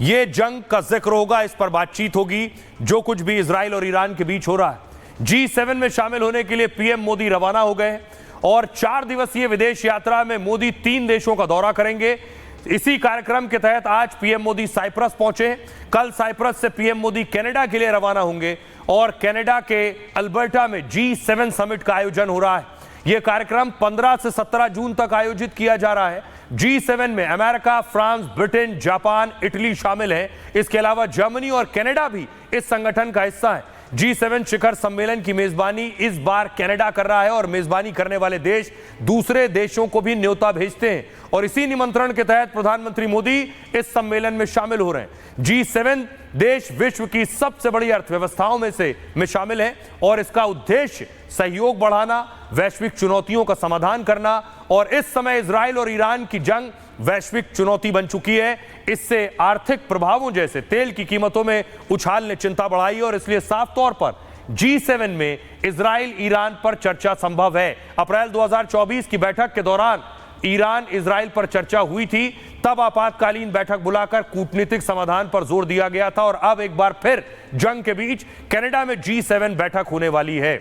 यह जंग का जिक्र होगा, इस पर बातचीत होगी, जो कुछ भी इजराइल और ईरान के बीच हो रहा है। G7 में शामिल होने के लिए पीएम मोदी रवाना हो गए और 4 दिवसीय विदेश यात्रा में मोदी 3 देशों का दौरा करेंगे। इसी कार्यक्रम के तहत आज पीएम मोदी साइप्रस पहुंचे। कल साइप्रस से पीएम मोदी कनाडा के लिए रवाना होंगे और कनाडा के अल्बर्टा में G7 समिट का आयोजन हो रहा है। यह कार्यक्रम 15 से 17 जून तक आयोजित किया जा रहा है। G7 में America, France, Britain, Japan, Italy शामिल हैं। इसके अलावा जर्मनी और कनाडा भी इस संगठन का हिस्सा है। G7 शिखर सम्मेलन की मेजबानी इस बार कनाडा कर रहा है और मेजबानी करने वाले देश दूसरे देशों को भी न्योता भेजते हैं और इसी निमंत्रण के तहत प्रधानमंत्री मोदी इस सम्मेलन में शामिल हो रहे हैं। G7 देश विश्व की सबसे बड़ी अर्थव्यवस्थाओं में शामिल है और इसका उद्देश्य सहयोग बढ़ाना, वैश्विक चुनौतियों का समाधान करना और इस समय इजराइल और ईरान की जंग वैश्विक चुनौती बन चुकी है। इससे आर्थिक प्रभावों जैसे तेल की कीमतों में उछाल ने चिंता बढ़ाई और इसलिए साफ तौर पर G7 में इजराइल ईरान पर चर्चा संभव है। अप्रैल 2024 की बैठक के दौरान ईरान इजराइल पर चर्चा हुई थी, तब आपातकालीन बैठक बुलाकर कूटनीतिक समाधान पर जोर दिया गया था और अब एक बार फिर जंग के बीच कनाडा में G7 बैठक होने वाली है।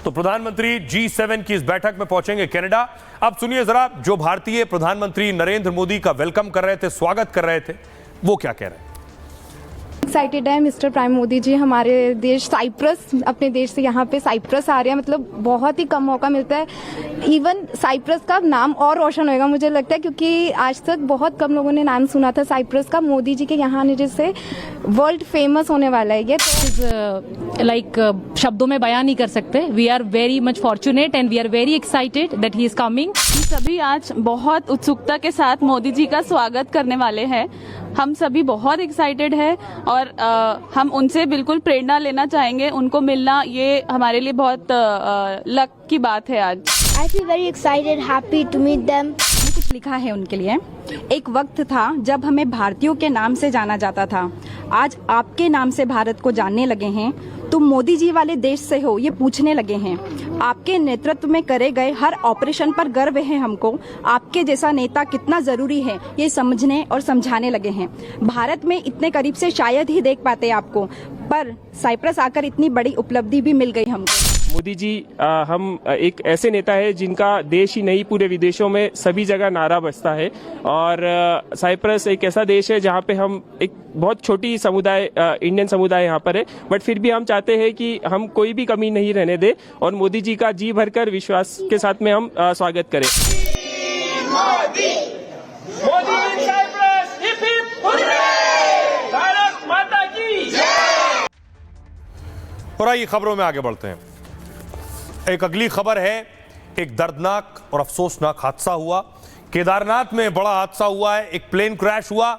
तो प्रधानमंत्री G7 की इस बैठक में पहुंचेंगे कनाडा। अब सुनिए जरा, जो भारतीय प्रधानमंत्री नरेंद्र मोदी का वेलकम कर रहे थे, स्वागत कर रहे थे, वो क्या कह रहे हैं। एक्साइटेड है मिस्टर प्राइम मोदी जी हमारे देश साइप्रस, अपने देश से यहाँ पे साइप्रस आ रहे हैं। मतलब बहुत ही कम मौका मिलता है। इवन साइप्रस का नाम और रोशन होगा मुझे लगता है, क्योंकि आज तक बहुत कम लोगों ने नाम सुना था साइप्रस का। मोदी जी के यहाँ आने से वर्ल्ड फेमस होने वाला है ये। लाइक शब्दों में बयान नहीं कर सकते। We are very much fortunate and we are very excited that he is coming. सभी आज बहुत उत्सुकता के साथ मोदी जी का स्वागत करने वाले हैं। हम सभी बहुत एक्साइटेड हैं और हम उनसे बिल्कुल प्रेरणा लेना चाहेंगे। उनको मिलना ये हमारे लिए बहुत लक की बात है आज। I feel very excited, happy to meet them. कुछ लिखा है उनके लिए। एक वक्त था जब हमें भारतीयों के नाम से जाना जाता था, आज आपके नाम से भारत को जानने लगे हैं। तुम मोदी जी वाले देश से हो ये पूछने लगे हैं। आपके नेतृत्व में करे गए हर ऑपरेशन पर गर्व है हमको। आपके जैसा नेता कितना जरूरी है ये समझने और समझाने लगे हैं। भारत में इतने करीब से शायद ही देख पाते आपको, पर साइप्रस आकर इतनी बड़ी उपलब्धि भी मिल गई हमको। मोदी जी हम एक ऐसे नेता है जिनका देश ही नहीं पूरे विदेशों में सभी जगह नारा बजता है और साइप्रस एक ऐसा देश है जहाँ पे हम एक बहुत छोटी समुदाय इंडियन समुदाय यहाँ पर है, बट फिर भी हम चाहते हैं कि हम कोई भी कमी नहीं रहने दे और मोदी जी का जी भरकर विश्वास के साथ में हम स्वागत करें। Modi, Modi Cyprus, hip hip hurray, Bharat Mata की जय। और आइए खबरों में आगे बढ़ते हैं। एक अगली खबर है, एक दर्दनाक और अफसोसनाक हादसा हुआ। केदारनाथ में बड़ा हादसा हुआ है, एक प्लेन क्रैश हुआ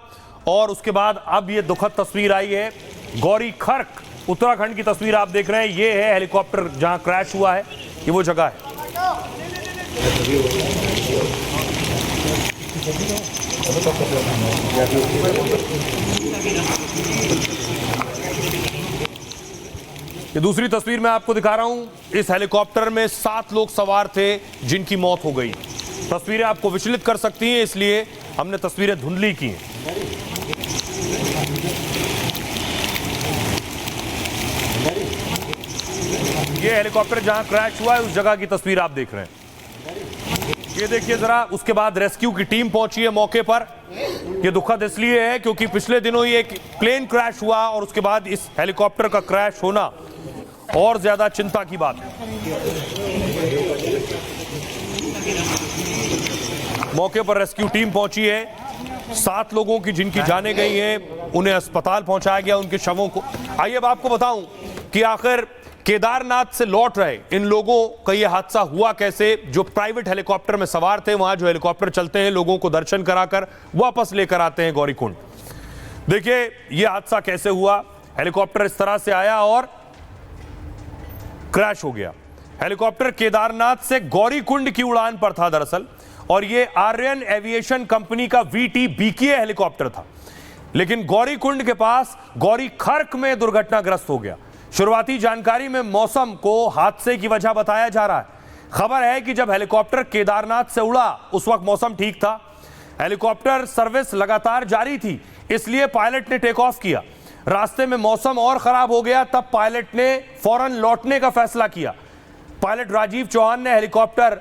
और उसके बाद अब ये दुखद तस्वीर आई है। गौरी खर्क उत्तराखंड की तस्वीर आप देख रहे हैं। ये है हेलीकॉप्टर जहां क्रैश हुआ है, ये वो जगह है। ये दूसरी तस्वीर मैं आपको दिखा रहा हूं। इस हेलीकॉप्टर में 7 लोग सवार थे जिनकी मौत हो गई। तस्वीरें आपको विचलित कर सकती हैं, इसलिए हमने तस्वीरें धुंधली की हैं। ये हेलीकॉप्टर जहां क्रैश हुआ है उस जगह की तस्वीर आप देख रहे हैं। ये देखिए जरा, उसके बाद रेस्क्यू की टीम पहुंची है मौके पर। यह दुखद इसलिए है क्योंकि पिछले दिनों ही एक प्लेन क्रैश हुआ और उसके बाद इस हेलीकॉप्टर का क्रैश होना और ज्यादा चिंता की बात है। मौके पर रेस्क्यू टीम पहुंची है। 7 लोगों की जिनकी जानें गई हैं उन्हें अस्पताल पहुंचाया गया, उनके शवों को। आइए अब आपको बताऊं कि आखिर केदारनाथ से लौट रहे इन लोगों का यह हादसा हुआ कैसे। जो प्राइवेट हेलीकॉप्टर में सवार थे, वहां जो हेलीकॉप्टर चलते हैं लोगों को दर्शन कराकर वापस लेकर आते हैं गौरीकुंड। देखिए यह हादसा कैसे हुआ। हेलीकॉप्टर इस तरह से आया और क्रैश हो गया। हेलीकॉप्टर केदारनाथ से गौरीकुंड की उड़ान पर था दरअसल, और ये आर्यन एविएशन कंपनी का VT BKA हेलीकॉप्टर था, लेकिन गौरीकुंड के पास गौरी खर्क में दुर्घटनाग्रस्त हो गया। शुरुआती जानकारी में मौसम को हादसे की वजह बताया जा रहा है। खबर है कि जब हेलीकॉप्टर केदारनाथ से उड़ा उस वक्त मौसम ठीक था, हेलीकॉप्टर सर्विस लगातार जारी थी, इसलिए पायलट ने टेक ऑफ किया। रास्ते में मौसम और खराब हो गया, तब पायलट ने फौरन लौटने का फैसला किया। पायलट राजीव चौहान ने हेलीकॉप्टर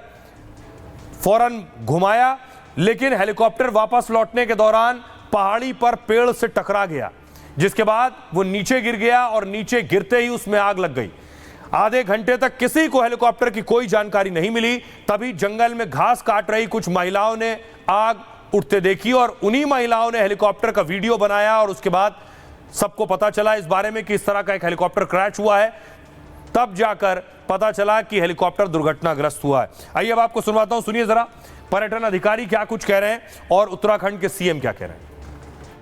फौरन घुमाया, लेकिन हेलीकॉप्टर वापस लौटने के दौरान पहाड़ी पर पेड़ से टकरा गया, जिसके बाद वो नीचे गिर गया और नीचे गिरते ही उसमें आग लग गई। आधे घंटे तक किसी को हेलीकॉप्टर की कोई जानकारी नहीं मिली। तभी जंगल में घास काट रही कुछ महिलाओं ने आग उठते देखी और उन्हीं महिलाओं ने हेलीकॉप्टर का वीडियो बनाया, और उसके बाद सबको पता चला इस बारे में कि इस तरह का एक हेलीकॉप्टर क्रैश हुआ है। तब जाकर पता चला कि हेलीकॉप्टर दुर्घटनाग्रस्त हुआ है। आइए अब आपको सुनवाता हूं, सुनिए जरा पर्यटन अधिकारी क्या कुछ कह रहे हैं और उत्तराखंड के सीएम क्या कह रहे हैं।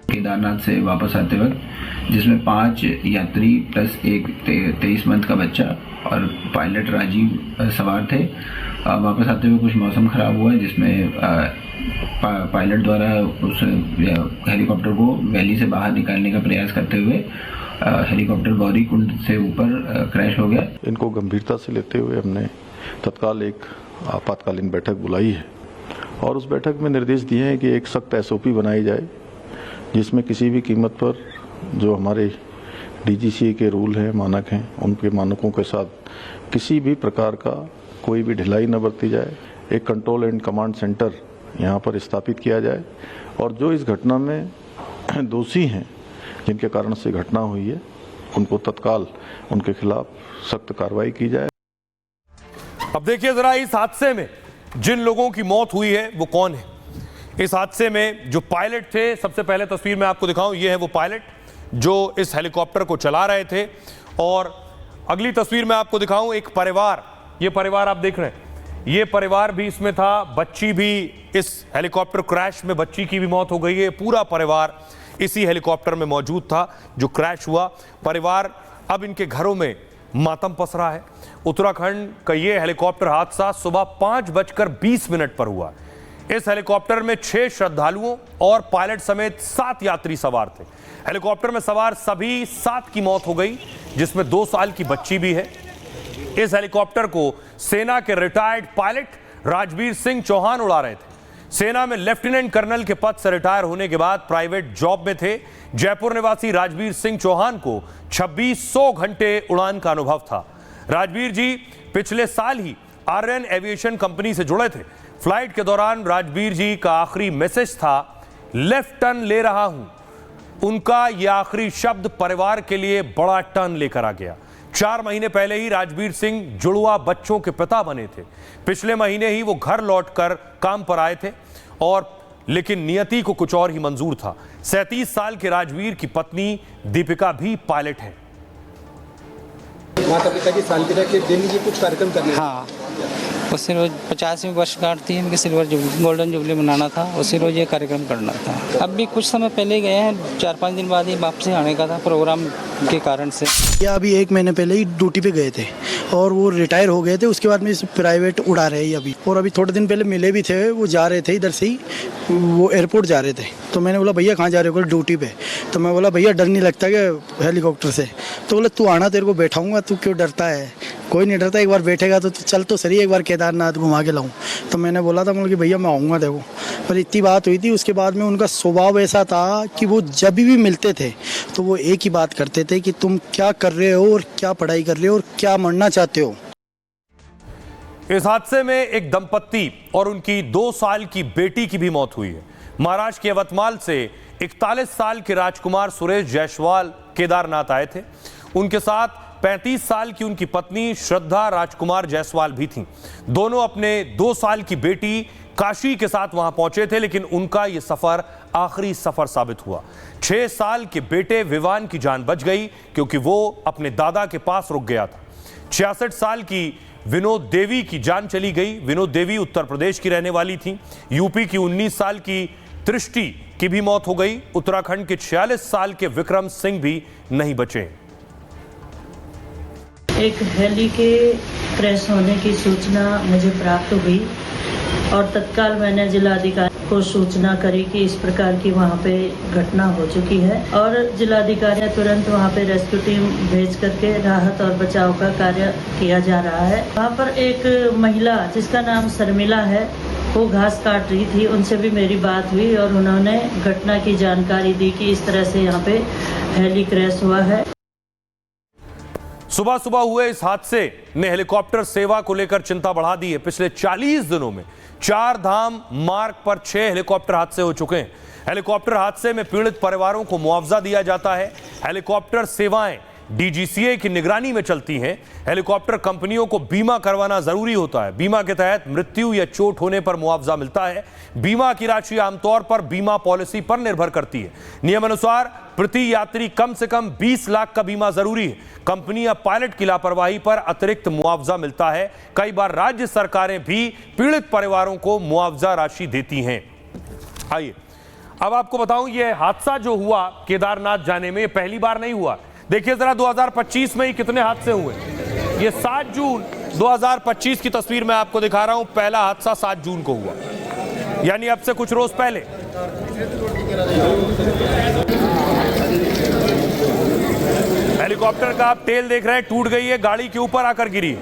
केदारनाथ से वापस आते वक्त, जिसमें 5 यात्री प्लस एक 23 मंथ का बच्चा और पायलट राजीव सवार थे। वापस आते हुए कुछ मौसम खराब हुआ, जिसमें पायलट द्वारा उस हेलीकॉप्टर को वैली से बाहर निकालने का प्रयास करते हुए हेलीकॉप्टर गौरीकुंड से ऊपर क्रैश हो गया। इनको गंभीरता से लेते हुए हमने तत्काल एक आपातकालीन बैठक बुलाई है, और उस बैठक में निर्देश दिए हैं कि एक सख्त SOP बनाई जाए, जिसमें किसी भी कीमत पर जो हमारे DGCA के रूल हैं, मानक हैं, उनके मानकों के साथ किसी भी प्रकार का कोई भी ढिलाई न बरती जाए। एक कंट्रोल एंड कमांड सेंटर यहाँ पर स्थापित किया जाए, और जो इस घटना में दोषी हैं, जिनके कारण से घटना हुई है, उनको तत्काल उनके खिलाफ सख्त कार्रवाई की जाए। अब देखिए जरा इस हादसे में जिन लोगों की मौत हुई है वो कौन है। इस हादसे में जो पायलट थे, सबसे पहले तस्वीर में आपको दिखाऊं, ये है वो पायलट जो इस हेलीकॉप्टर को चला रहे थे, और अगली तस्वीर में आपको दिखाऊं एक परिवार, ये परिवार आप देख रहे हैं, ये परिवार भी इसमें था, बच्ची भी इस हेलीकॉप्टर क्रैश में बच्ची की भी मौत हो गई है। पूरा परिवार इसी हेलीकॉप्टर में मौजूद था जो क्रैश हुआ। परिवार अब इनके घरों में मातम पसरा है। उत्तराखंड का ये हेलीकॉप्टर हादसा सुबह 5:20 पर हुआ। इस हेलीकॉप्टर में 6 श्रद्धालुओं और पायलट समेत 7 यात्री सवार थे। हेलीकॉप्टर में सवार सभी 7 की मौत हो गई, जिसमें 2 साल की बच्ची भी है। इस हेलीकॉप्टर को सेना के रिटायर्ड पायलट राजवीर सिंह चौहान उड़ा रहे थे। सेना में लेफ्टिनेंट कर्नल के पद से रिटायर होने के बाद प्राइवेट जॉब में थे। जयपुर निवासी राजवीर सिंह चौहान को 2600 घंटे उड़ान का अनुभव था। राजवीर जी पिछले साल ही आर्यन एविएशन कंपनी से जुड़े थे। फ्लाइट के दौरान राजवीर जी का आखिरी मैसेज था, लेफ्ट टर्न ले रहा हूं। उनका यह आखिरी शब्द परिवार के लिए बड़ा टर्न लेकर आ गया। 4 महीने पहले ही राजवीर सिंह जुड़वा बच्चों के पिता बने थे। पिछले महीने ही वो घर लौटकर काम पर आए थे, और लेकिन नियति को कुछ और ही मंजूर था। 37 साल के राजवीर की पत्नी दीपिका भी पायलट है। माता पिता की सालगिरह के दिन ये कुछ कार्यक्रम करने, हाँ, उसी रोज 50वीं वर्षगांठ थी, इनकी सिल्वर गोल्डन जुबली मनाना था, उसी रोज ये कार्यक्रम करना था। अब भी कुछ समय पहले गए हैं, 4-5 दिन बाद ही वापसी आने का था प्रोग्राम के कारण से। या अभी 1 महीने पहले ही ड्यूटी पे गए थे और वो रिटायर हो गए थे। उसके बाद में प्राइवेट उड़ा रहे हैं अभी, और अभी थोड़े दिन पहले मिले भी थे। वो जा रहे थे इधर से ही, वो एयरपोर्ट जा रहे थे। तो मैंने बोला भैया कहाँ जा रहे हो? ड्यूटी पे। तो मैं बोला भैया डर नहीं लगता क्या हेलीकॉप्टर से? तो बोला तू आना, तेरे को बैठाऊंगा, तू क्यों डरता है? कोई नहीं डरता, एक बार बैठेगा तो चल तो सही, एक बार केदारनाथ घुमा के लाऊं। तो मैंने बोला था मतलब कि भैया मैं आऊँगा देखो। पर इतनी बात हुई थी। उसके बाद में उनका स्वभाव ऐसा था कि वो जब भी मिलते थे तो वो एक ही बात करते थे कि तुम क्या कर रहे हो और क्या पढ़ाई कर रहे हो और क्या बनना चाहते हो। इस हादसे में एक दंपत्ति और उनकी 2 साल की बेटी की भी मौत हुई है। महाराष्ट्र के यवतमाल से 41 साल के राजकुमार सुरेश जायसवाल केदारनाथ आए थे। उनके साथ 35 साल की उनकी पत्नी श्रद्धा राजकुमार जायसवाल भी थीं। दोनों अपने 2 साल की बेटी काशी के साथ वहां पहुंचे थे, लेकिन उनका यह सफर आखिरी सफर साबित हुआ। 6 साल के बेटे विवान की जान बच गई क्योंकि वो अपने दादा के पास रुक गया था। 66 साल की विनोद देवी की जान चली गई। विनोद देवी उत्तर प्रदेश की रहने वाली थी। यूपी की 19 साल की तृष्टि की भी मौत हो गई। उत्तराखंड के 46 साल के विक्रम सिंह भी नहीं बचे। एक हेली के क्रैश होने की सूचना मुझे प्राप्त हुई और तत्काल मैंने जिलाधिकारी को सूचना करी कि इस प्रकार की वहाँ पे घटना हो चुकी है और जिलाधिकारी तुरंत वहाँ पे रेस्क्यू टीम भेज करके राहत और बचाव का कार्य किया जा रहा है। वहाँ पर एक महिला जिसका नाम शर्मिला है वो घास काट रही थी, उनसे भी मेरी बात हुई और उन्होंने घटना की जानकारी दी कि इस तरह से यहाँ पे हेली क्रैश हुआ है। सुबह सुबह हुए इस हादसे ने हेलीकॉप्टर सेवा को लेकर चिंता बढ़ा दी है। पिछले 40 दिनों में 4 धाम मार्ग पर 6 हेलीकॉप्टर हादसे हो चुके हैं। हेलीकॉप्टर हादसे में पीड़ित परिवारों को मुआवजा दिया जाता है। हेलीकॉप्टर सेवाएं डीजीसीए की निगरानी में चलती हैं। हेलीकॉप्टर कंपनियों को बीमा करवाना जरूरी होता है। बीमा के तहत मृत्यु या चोट होने पर मुआवजा मिलता है। बीमा की राशि आमतौर पर बीमा पॉलिसी पर निर्भर करती है। नियमानुसार प्रति यात्री कम से कम 20 लाख का बीमा जरूरी है। कंपनी या पायलट की लापरवाही पर अतिरिक्त मुआवजा मिलता है। कई बार राज्य सरकारें भी पीड़ित परिवारों को मुआवजा राशि देती हैं। आइए अब आपको बताऊं, यह हादसा जो हुआ केदारनाथ जाने में, पहली बार नहीं हुआ। देखिए जरा 2025 में ही कितने हादसे हुए। ये 7 जून 2025 की तस्वीर मैं आपको दिखा रहा हूं। पहला हादसा 7 जून को हुआ, यानी अब से कुछ रोज पहले। हेलीकॉप्टर का आप टेल देख रहे हैं, टूट गई है, गाड़ी के ऊपर आकर गिरी है।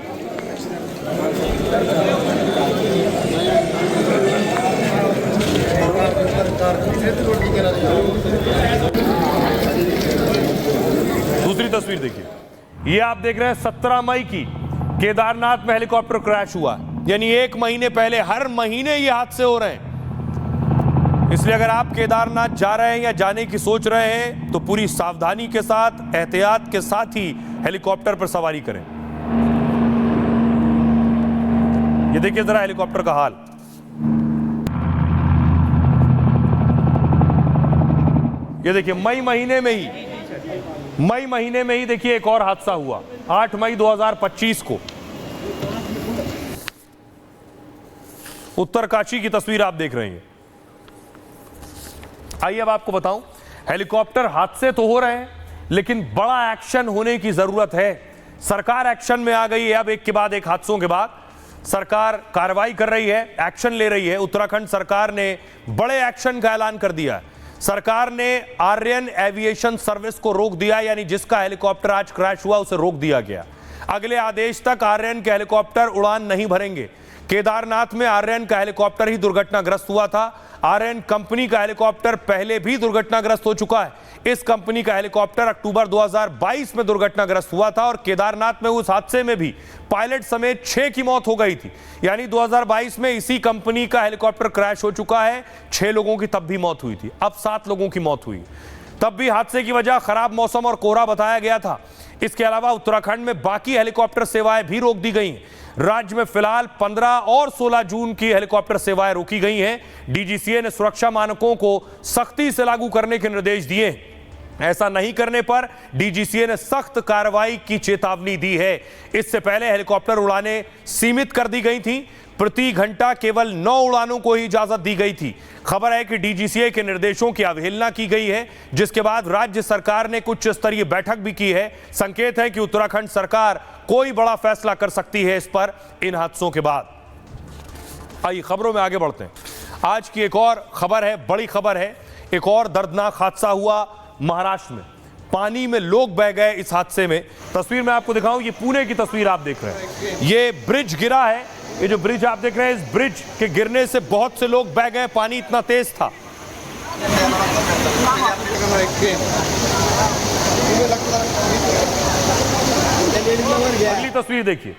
दूसरी तस्वीर देखिए, ये आप देख रहे हैं 17 मई की केदारनाथ में हेलीकॉप्टर क्रैश हुआ, यानी 1 महीने पहले। हर महीने ये हादसे हो रहे हैं। इसलिए अगर आप केदारनाथ जा रहे हैं या जाने की सोच रहे हैं तो पूरी सावधानी के साथ, एहतियात के साथ ही हेलीकॉप्टर पर सवारी करें। ये देखिए जरा हेलीकॉप्टर का हाल। ये देखिए मई महीने में ही देखिए एक और हादसा हुआ 8 मई 2025 को। उत्तरकाशी की तस्वीर आप देख रहे हैं। आइए अब आपको बताऊं, हेलीकॉप्टर हादसे तो हो रहे हैं लेकिन बड़ा एक्शन होने की जरूरत है। सरकार एक्शन में आ गई है। अब एक के बाद एक हादसों के बाद सरकार कार्रवाई कर रही है, एक्शन ले रही है। उत्तराखंड सरकार ने बड़े एक्शन का ऐलान कर दिया है। सरकार ने आर्यन एविएशन सर्विस को रोक दिया, यानी जिसका हेलीकॉप्टर आज क्रैश हुआ उसे रोक दिया गया। अगले आदेश तक आर्यन के हेलीकॉप्टर उड़ान नहीं भरेंगे। केदारनाथ में आर्यन का हेलीकॉप्टर ही दुर्घटनाग्रस्त हुआ था। आर्यन कंपनी का हेलीकॉप्टर पहले भी दुर्घटनाग्रस्त हो चुका है। इस कंपनी का हेलीकॉप्टर अक्टूबर 2022 में दुर्घटनाग्रस्त हुआ था और केदारनाथ में उस हादसे में भी पायलट समेत 6 की मौत हो गई थी। यानी 2022 में इसी कंपनी का हेलीकॉप्टर क्रैश हो चुका है। 6 लोगों की तब भी मौत हुई थी, अब 7 लोगों की मौत हुई। तब भी हादसे की वजह खराब मौसम और कोहरा बताया गया था। इसके अलावा उत्तराखंड में बाकी हेलीकॉप्टर सेवाएं भी रोक दी गई। राज्य में फिलहाल 15 और 16 जून की हेलीकॉप्टर सेवाएं रोकी गई हैं। डीजीसीए ने सुरक्षा मानकों को सख्ती से लागू करने के निर्देश दिए। ऐसा नहीं करने पर डीजीसीए ने सख्त कार्रवाई की चेतावनी दी है। इससे पहले हेलीकॉप्टर उड़ानें सीमित कर दी गई थी। प्रति घंटा केवल 9 उड़ानों को ही इजाजत दी गई थी। खबर है कि डीजीसीए के निर्देशों की अवहेलना की गई है, जिसके बाद राज्य सरकार ने उच्च स्तरीय बैठक भी की है। संकेत है कि उत्तराखंड सरकार कोई बड़ा फैसला कर सकती है इस पर इन हादसों के बाद। आइए खबरों में आगे बढ़ते हैं। आज की एक और खबर है, बड़ी खबर है। एक और दर्दनाक हादसा हुआ महाराष्ट्र में। पानी में लोग बह गए इस हादसे में। तस्वीर में आपको दिखाऊं, ये पुणे की तस्वीर आप देख रहे हैं। ये ब्रिज गिरा है। ये जो ब्रिज आप देख रहे हैं, इस ब्रिज के गिरने से बहुत से लोग बह गए। पानी इतना तेज था। अगली तस्वीर देखिए,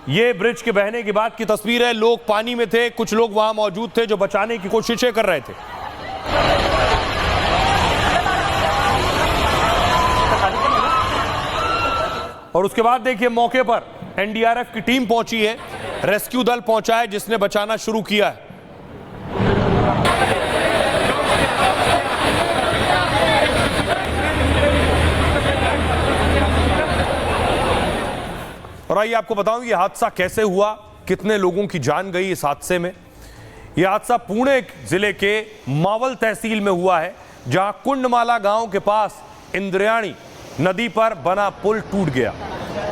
ये ब्रिज के बहने के बाद की तस्वीर है। लोग पानी में थे, कुछ लोग वहां मौजूद थे जो बचाने की कोशिशें कर रहे थे। और उसके बाद देखिए मौके पर एनडीआरएफ की टीम पहुंची है, रेस्क्यू दल पहुंचा है जिसने बचाना शुरू किया है। और आइए आपको बताऊं ये हादसा कैसे हुआ, कितने लोगों की जान गई इस हादसे में। यह हादसा पुणे जिले के मावल तहसील में हुआ है, जहां कुंडमाला गांव के पास इंद्रायणी नदी पर बना पुल टूट गया।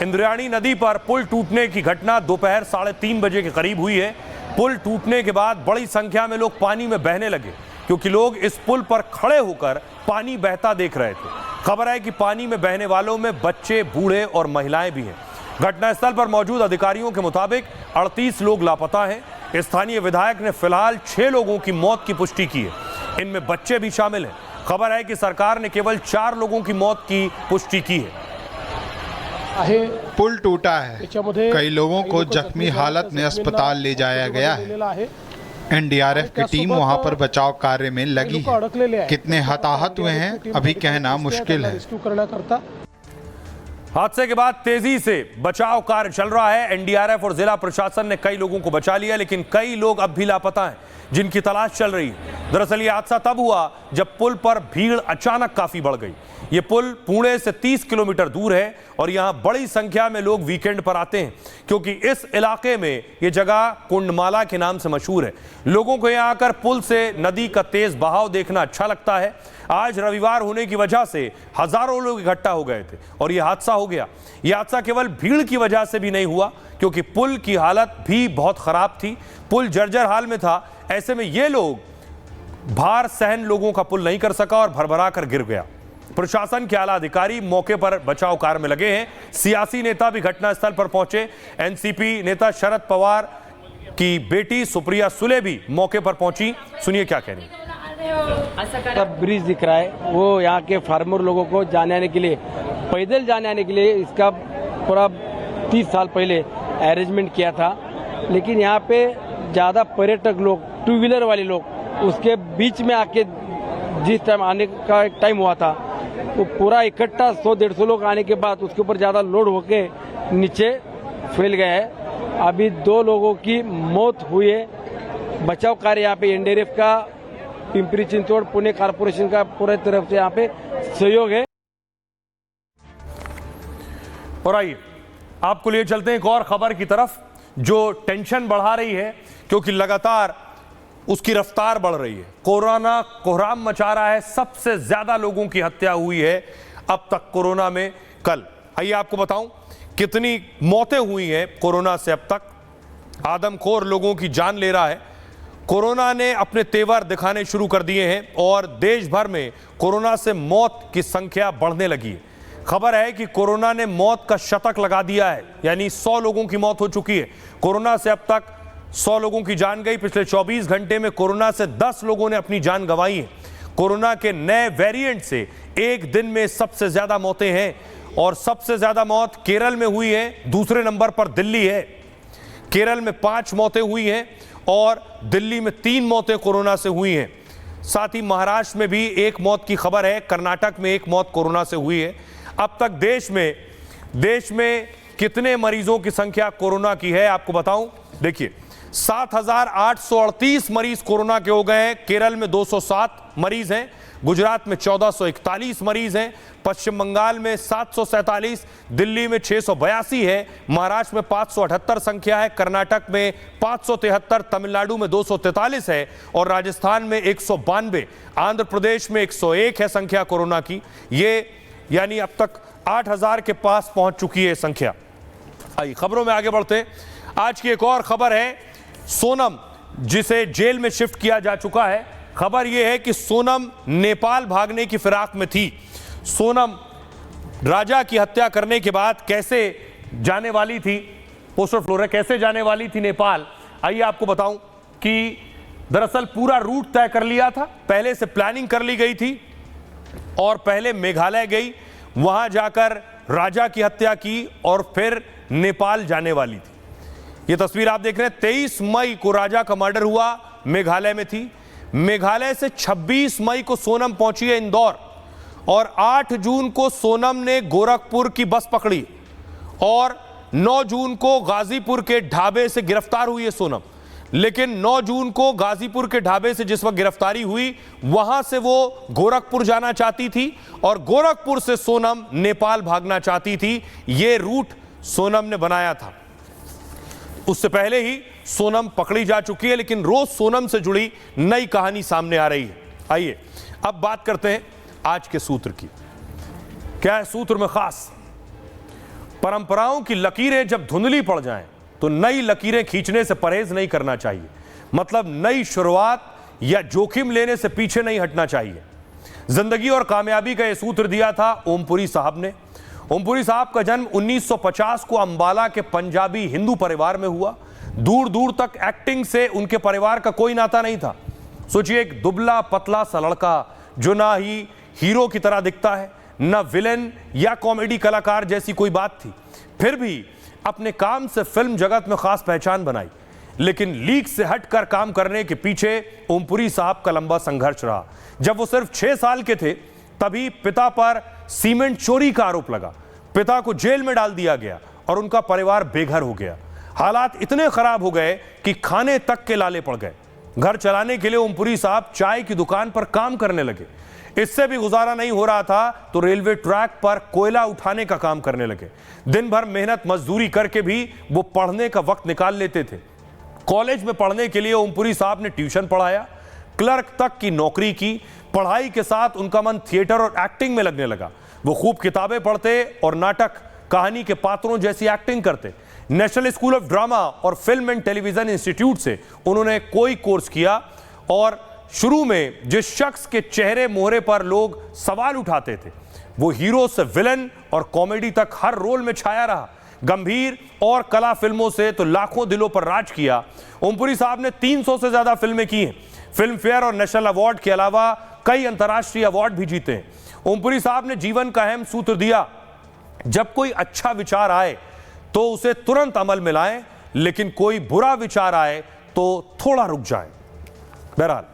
इंद्रायणी नदी पर पुल टूटने की घटना दोपहर 3:30 बजे के करीब हुई है। पुल टूटने के बाद बड़ी संख्या में लोग पानी में बहने लगे, क्योंकि लोग इस पुल पर खड़े होकर पानी बहता देख रहे थे। खबर है कि पानी में बहने वालों में बच्चे, बूढ़े और महिलाएं भी हैं। घटनास्थल पर मौजूद अधिकारियों के मुताबिक 38 लोग लापता हैं। स्थानीय विधायक ने फिलहाल 6 लोगों की मौत की पुष्टि की है, इनमें बच्चे भी शामिल हैं। खबर है कि सरकार ने केवल 4 लोगों की मौत की पुष्टि की है। पुल टूटा है, कई लोगों को जख्मी हालत में अस्पताल ले जाया गया है। एनडीआरएफ की टीम वहां पर बचाव कार्य में लगी है। कितने हताहत हुए हैं अभी कहना मुश्किल है। हादसे के बाद तेजी से बचाव कार्य चल रहा है। एनडीआरएफ और जिला प्रशासन ने कई लोगों को बचा लिया, लेकिन कई लोग अब भी लापता हैं, जिनकी तलाश चल रही है। दरअसल ये हादसा तब हुआ जब पुल पर भीड़ अचानक काफी बढ़ गई। ये पुल पुणे से 30 किलोमीटर दूर है और यहां बड़ी संख्या में लोग वीकेंड पर आते हैं, क्योंकि इस इलाके में ये जगह कुंडमाला के नाम से मशहूर है। लोगों को यहां आकर पुल से नदी का तेज बहाव देखना अच्छा लगता है। आज रविवार होने की वजह से हजारों लोग इकट्ठा हो गए थे और यह हादसा हो गया। यह हादसा केवल भीड़ की वजह से भी नहीं हुआ, क्योंकि पुल की हालत भी बहुत खराब थी। पुल जर्जर हाल में था। ऐसे में ये लोग भार सहन लोगों का पुल नहीं कर सका और भरभरा कर गिर गया। प्रशासन के आला अधिकारी मौके पर बचाव कार्य में लगे हैं। सियासी नेता भी घटनास्थल पर पहुंचे। एनसीपी नेता शरद पवार की बेटी सुप्रिया सुले भी मौके पर पहुंची। सुनिए क्या कह रही हैं। ब्रिज दिख रहा है, वो यहाँ के फार्मर लोगों को जाने आने के लिए, पैदल जाने आने के लिए इसका पूरा 30 साल पहले अरेंजमेंट किया था। लेकिन यहाँ पे ज़्यादा पर्यटक लोग, 2 व्हीलर वाले लोग उसके बीच में आके जिस टाइम आने का एक टाइम हुआ था, वो पूरा इकट्ठा 100-150 लोग आने के बाद उसके ऊपर ज़्यादा लोड होके नीचे फैल गया है। अभी 2 लोगों की मौत हुई है। बचाव कार्य यहाँ पे एनडीआरएफ का, पिंपरी चिंचवड़ पुणे कारपोरेशन का पूरी तरफ से यहाँ पे सहयोग है। और आइए आपको लिए चलते हैं एक और खबर की तरफ, जो टेंशन बढ़ा रही है, क्योंकि लगातार उसकी रफ्तार बढ़ रही है। कोरोना कोहराम मचा रहा है। सबसे ज्यादा लोगों की हत्या हुई है अब तक कोरोना में। कल आइए आपको बताऊं कितनी मौतें हुई हैं कोरोना से अब तक। आदमखोर लोगों की जान ले रहा है। कोरोना ने अपने तेवर दिखाने शुरू कर दिए हैं और देश भर में कोरोना से मौत की संख्या बढ़ने लगी है। खबर है कि कोरोना ने मौत का शतक लगा दिया है, यानी 100 लोगों की मौत हो चुकी है। कोरोना से अब तक 100 लोगों की जान गई। पिछले 24 घंटे में कोरोना से 10 लोगों ने अपनी जान गंवाई है। कोरोना के नए वेरिएंट से एक दिन में सबसे ज्यादा मौतें हैं और सबसे ज्यादा मौत केरल में हुई है। दूसरे नंबर पर दिल्ली है। केरल में 5 मौतें हुई हैं और दिल्ली में 3 मौतें कोरोना से हुई हैं। साथ ही महाराष्ट्र में भी 1 मौत की खबर है। कर्नाटक में 1 मौत कोरोना से हुई है। अब तक देश में कितने मरीजों की संख्या कोरोना की है आपको बताऊं। देखिए 7,838 मरीज कोरोना के हो गए हैं। केरल में 207 मरीज हैं। गुजरात में 1441 मरीज हैं। पश्चिम बंगाल में 747, दिल्ली में 682 है। महाराष्ट्र में 578 संख्या है। कर्नाटक में 573, तमिलनाडु में 243 है और राजस्थान में 192। आंध्र प्रदेश में 101 है संख्या कोरोना की। ये यानी अब तक 8,000 के पास पहुंच चुकी है संख्या। आइए खबरों में आगे बढ़ते हैं। आज की एक और खबर है सोनम, जिसे जेल में शिफ्ट किया जा चुका है। खबर यह है कि सोनम नेपाल भागने की फिराक में थी। सोनम राजा की हत्या करने के बाद कैसे जाने वाली थी, पोस्टर फ्लोर है, कैसे जाने वाली थी नेपाल। आइए आपको बताऊं कि दरअसल पूरा रूट तय कर लिया था, पहले से प्लानिंग कर ली गई थी और पहले मेघालय गई, वहां जाकर राजा की हत्या की और फिर नेपाल जाने वाली थी। ये तस्वीर आप देख रहे हैं। 23 मई को राजा का मर्डर हुआ, मेघालय में थी। मेघालय से 26 मई को सोनम पहुंची है इंदौर और 8 जून को सोनम ने गोरखपुर की बस पकड़ी और 9 जून को गाजीपुर के ढाबे से गिरफ्तार हुई है सोनम। लेकिन 9 जून को गाजीपुर के ढाबे से जिस वक्त गिरफ्तारी हुई, वहां से वो गोरखपुर जाना चाहती थी और गोरखपुर से सोनम नेपाल भागना चाहती थी। ये रूट सोनम ने बनाया था। उससे पहले ही सोनम पकड़ी जा चुकी है, लेकिन रोज सोनम से जुड़ी नई कहानी सामने आ रही है। आइए अब बात करते हैं आज के सूत्र की। क्या है सूत्र में खास? परंपराओं की लकीरें जब धुंधली पड़ जाएं तो नई लकीरें खींचने से परहेज नहीं करना चाहिए। मतलब नई शुरुआत या जोखिम लेने से पीछे नहीं हटना चाहिए। जिंदगी और कामयाबी का यह सूत्र दिया था ओमपुरी साहब ने। ओमपुरी साहब का जन्म 1950 को अंबाला के पंजाबी हिंदू परिवार में हुआ। दूर दूर तक एक्टिंग से उनके परिवार का कोई नाता नहीं था। सोचिए, एक दुबला पतला सा लड़का जो ना ही हीरो की तरह दिखता है, ना विलेन या कॉमेडी कलाकार जैसी कोई बात थी, फिर भी अपने काम से फिल्म जगत में खास पहचान बनाई। लेकिन लीक से हटकर काम करने के पीछे ओमपुरी साहब का लंबा संघर्ष रहा। जब वो सिर्फ 6 साल के थे तभी पिता पर सीमेंट चोरी का आरोप लगा। पिता को जेल में डाल दिया गया और उनका परिवार बेघर हो गया। हालात इतने खराब हो गए कि खाने तक के लाले पड़ गए। घर चलाने के लिए ओमपुरी साहब चाय की दुकान पर काम करने लगे। इससे भी गुजारा नहीं हो रहा था तो रेलवे ट्रैक पर कोयला उठाने का काम करने लगे। दिन भर मेहनत मजदूरी करके भी वो पढ़ने का वक्त निकाल लेते थे। कॉलेज में पढ़ने के लिए ओमपुरी साहब ने ट्यूशन पढ़ाया, क्लर्क तक की नौकरी की। पढ़ाई के साथ उनका मन थिएटर और एक्टिंग में लगने लगा। वो खूब किताबें पढ़ते और नाटक, कहानी के पात्रों जैसी एक्टिंग करते। नेशनल स्कूल ऑफ ड्रामा और फिल्म एंड टेलीविजन इंस्टीट्यूट से उन्होंने कोई कोर्स किया और शुरू में जिस शख्स के चेहरे मोहरे पर लोग सवाल उठाते थे वो हीरो से विलन और कॉमेडी तक हर रोल में छाया रहा। गंभीर और कला फिल्मों से तो लाखों दिलों पर राज किया। ओमपुरी साहब ने 300 से ज्यादा फिल्में की हैं। फिल्म फेयर और नेशनल अवार्ड के अलावा कई अंतर्राष्ट्रीय अवार्ड भी जीते हैं। ओमपुरी साहब ने जीवन का अहम सूत्र दिया, जब कोई अच्छा विचार आए तो उसे तुरंत अमल में लाएं, लेकिन कोई बुरा विचार आए तो थोड़ा रुक जाएं। बहरहाल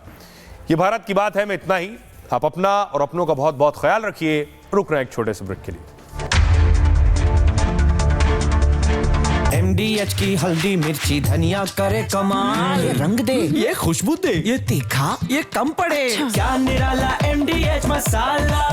ये भारत की बात है में इतना ही। आप अपना और अपनों का बहुत बहुत ख्याल रखिए। रुक रहे हैं एक छोटे से ब्रेक के लिए। MDH की हल्दी मिर्ची धनिया करे कमाल, ये रंग दे, ये खुशबू दे, ये तीखा, ये कम पड़े, क्या निराला MDH मसाला।